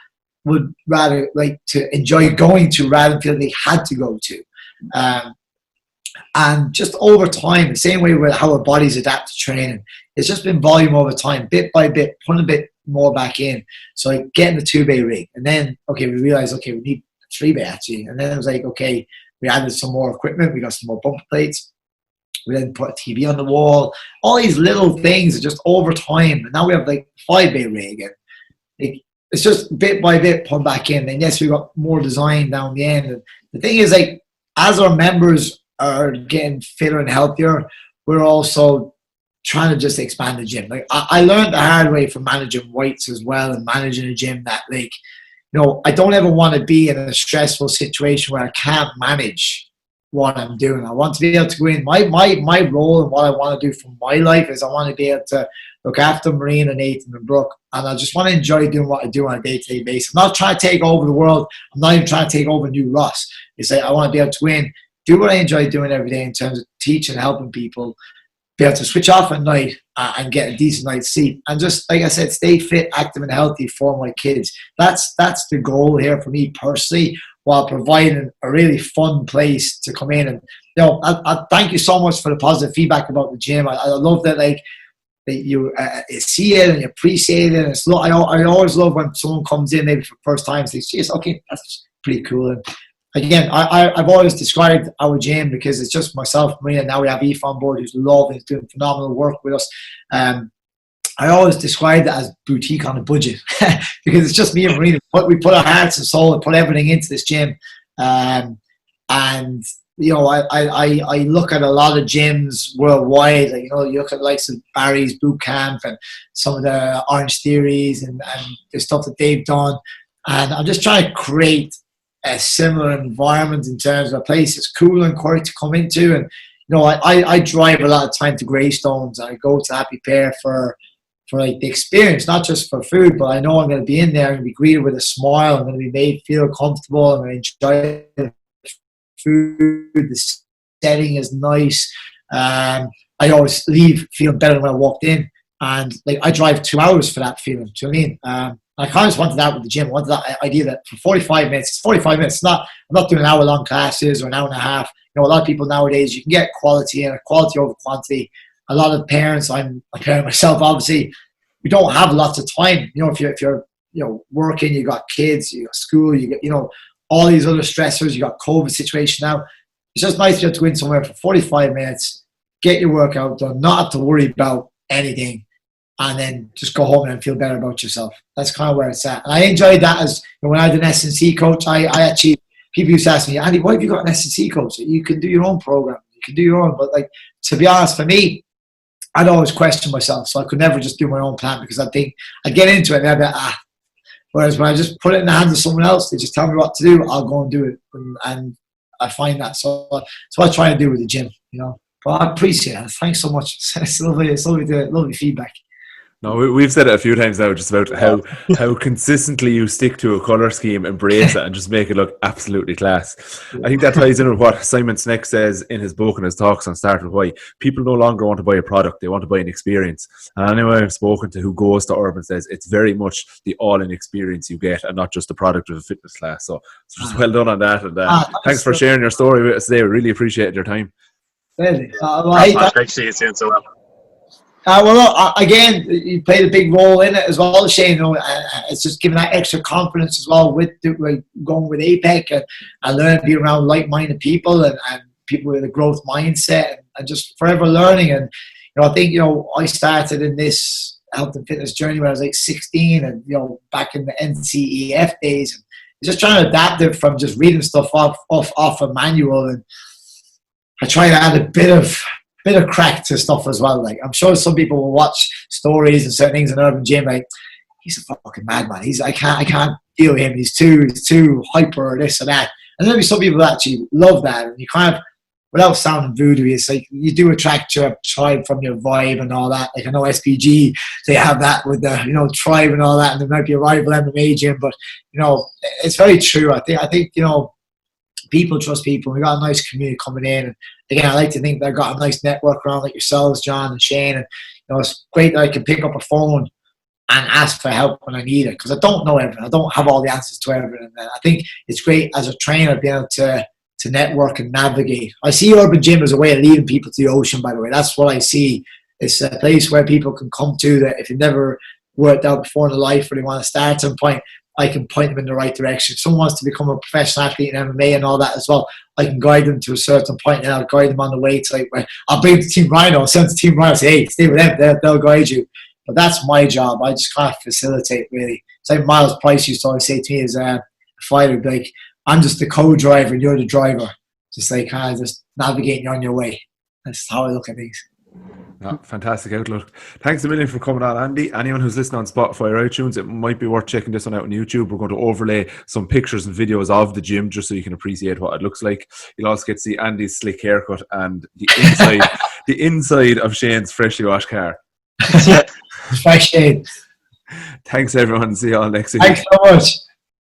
would rather like to enjoy going to rather than feel they had to go to. And just over time, the same way with how our bodies adapt to training, it's just been volume over time, bit by bit, putting a bit more back in. So like getting the 2-bay rig, and then we realized we need a 3-bay actually, and then it was like, okay, we added some more equipment, we got some more bumper plates, we then put a TV on the wall. All these little things are just over time, and now we have like 5-bay rig, and like it's just bit by bit put back in. And yes, we got more design down the end. And the thing is, like, as our members are getting fitter and healthier, we're also trying to just expand the gym. Like, I learned the hard way from managing weights as well and managing a gym that, like, I don't ever want to be in a stressful situation where I can't manage what I'm doing. I want to be able to go in. My role and what I want to do for my life is I want to be able to look after Marine and Nathan and Brooke, and I just want to enjoy doing what I do on a day-to-day basis. I'm not trying to take over the world. I'm not even trying to take over New Ross. It's like I want to be able to go in, do what I enjoy doing every day in terms of teaching and helping people, be able to switch off at night and get a decent night's sleep, and just, like I said, stay fit, active, and healthy for my kids. That's the goal here for me personally, while providing a really fun place to come in. And I thank you so much for the positive feedback about the gym. I love that, like, that you see it and you appreciate it. And I always love when someone comes in maybe for the first time and says, "Geez, okay, that's pretty cool." And again, I've always described our gym, because it's just myself, Maria, and now we have Aoife on board, who's lovely, who's doing phenomenal work with us. I always describe it as boutique on a budget because it's just me and Marina. We put our hearts and soul and put everything into this gym. And, I look at a lot of gyms worldwide. Like, you look at the likes of Barry's Boot Camp and some of the Orange Theories and the stuff that they've done. And I'm just trying to create a similar environment in terms of a place that's cool and quiet to come into. And, I drive a lot of time to Greystones, and I go to Happy Pear for like the experience, not just for food, but I know I'm going to be in there and be greeted with a smile. I'm going to be made feel comfortable. I'm going to enjoy the food. The setting is nice. I always leave feeling better than when I walked in. And like, I drive 2 hours for that feeling. Do you know what I mean? I kind of just wanted that with the gym. I wanted that idea that for 45 minutes, it's 45 minutes. I'm not doing hour-long classes or an hour and a half. A lot of people nowadays, you can get quality and quality over quantity. A lot of parents, I'm a parent myself, obviously, we don't have lots of time. If you're working, you got kids, you got school, you got, all these other stressors, you got COVID situation now. It's just nice to go in somewhere for 45 minutes, get your workout done, not have to worry about anything, and then just go home and feel better about yourself. That's kind of where it's at. And I enjoyed that as when I had an S&C coach, I actually, people used to ask me, "Andy, why have you got an S&C coach? You can do your own program. You can do your own." But like, to be honest, for me, I'd always question myself. So I could never just do my own plan, because I think I'd get into it and I'd be like, Whereas when I just put it in the hands of someone else, they just tell me what to do, I'll go and do it. And I find that. So I try and do with the gym, But I appreciate it. Thanks so much. It's lovely feedback. No, we've said it a few times now, just about how consistently you stick to a colour scheme, embrace it, and just make it look absolutely class. I think that ties in with what Simon Sinek says in his book and his talks on Start With Why. People no longer want to buy a product, they want to buy an experience. And anyone I've spoken to who goes to Urban says it's very much the all-in experience you get, and not just the product of a fitness class. So just well done on that. And thanks for sharing your story with us today. We really appreciate your time. Really? It's great to see you doing so well. Again, you played a big role in it as well, Shane. It's just giving that extra confidence as well with going with APEC and learning to be around like-minded people and people with a growth mindset and just forever learning. And I think I started in this health and fitness journey when I was like 16, and back in the NCEF days, and just trying to adapt it from just reading stuff off a manual, and I try to add a bit of crack to stuff as well. Like, I'm sure some people will watch stories and certain things in Urban Gym, like, he's a fucking madman. I can't deal with him. He's too hyper or this or that. And there'll be some people that actually love that. And you kind of, without sounding voodoo, it's like you do attract your tribe from your vibe and all that. Like, I know SPG, they have that with the tribe and all that, and there might be a rival MMA gym, but it's very true. I think people trust people. We got a nice community coming in, and again, I like to think they've got a nice network around, like yourselves, John and Shane. And it's great that I can pick up a phone and ask for help when I need it, because I don't know everything. I don't have all the answers to everything. And I think it's great as a trainer being able to network and navigate. I see Urban Gym as a way of leading people to the ocean. By the way, that's what I see. It's a place where people can come to that if you've never worked out before in life, or they want to start at some point, I can point them in the right direction. If someone wants to become a professional athlete in MMA and all that as well, I can guide them to a certain point, and I'll guide them on the way to, like, where I'll bring the Team Rhino, I'll send the Team Rhino, say, hey, stay with them, they'll guide you. But that's my job. I just can't facilitate, really. It's like Miles Price used to always say to me as a fighter, like, I'm just the co-driver and you're the driver. Just like kind of just navigating you on your way. That's how I look at things. Yeah, fantastic outlook. Thanks a million for coming on, Andy. Anyone who's listening on Spotify or iTunes, it might be worth checking this one out on YouTube. We're going to overlay some pictures and videos of the gym just so you can appreciate what it looks like. You'll also get to see Andy's slick haircut and the inside the inside of Shane's freshly washed car. Fresh Shane. Thanks everyone. See you all next week. Thanks so much.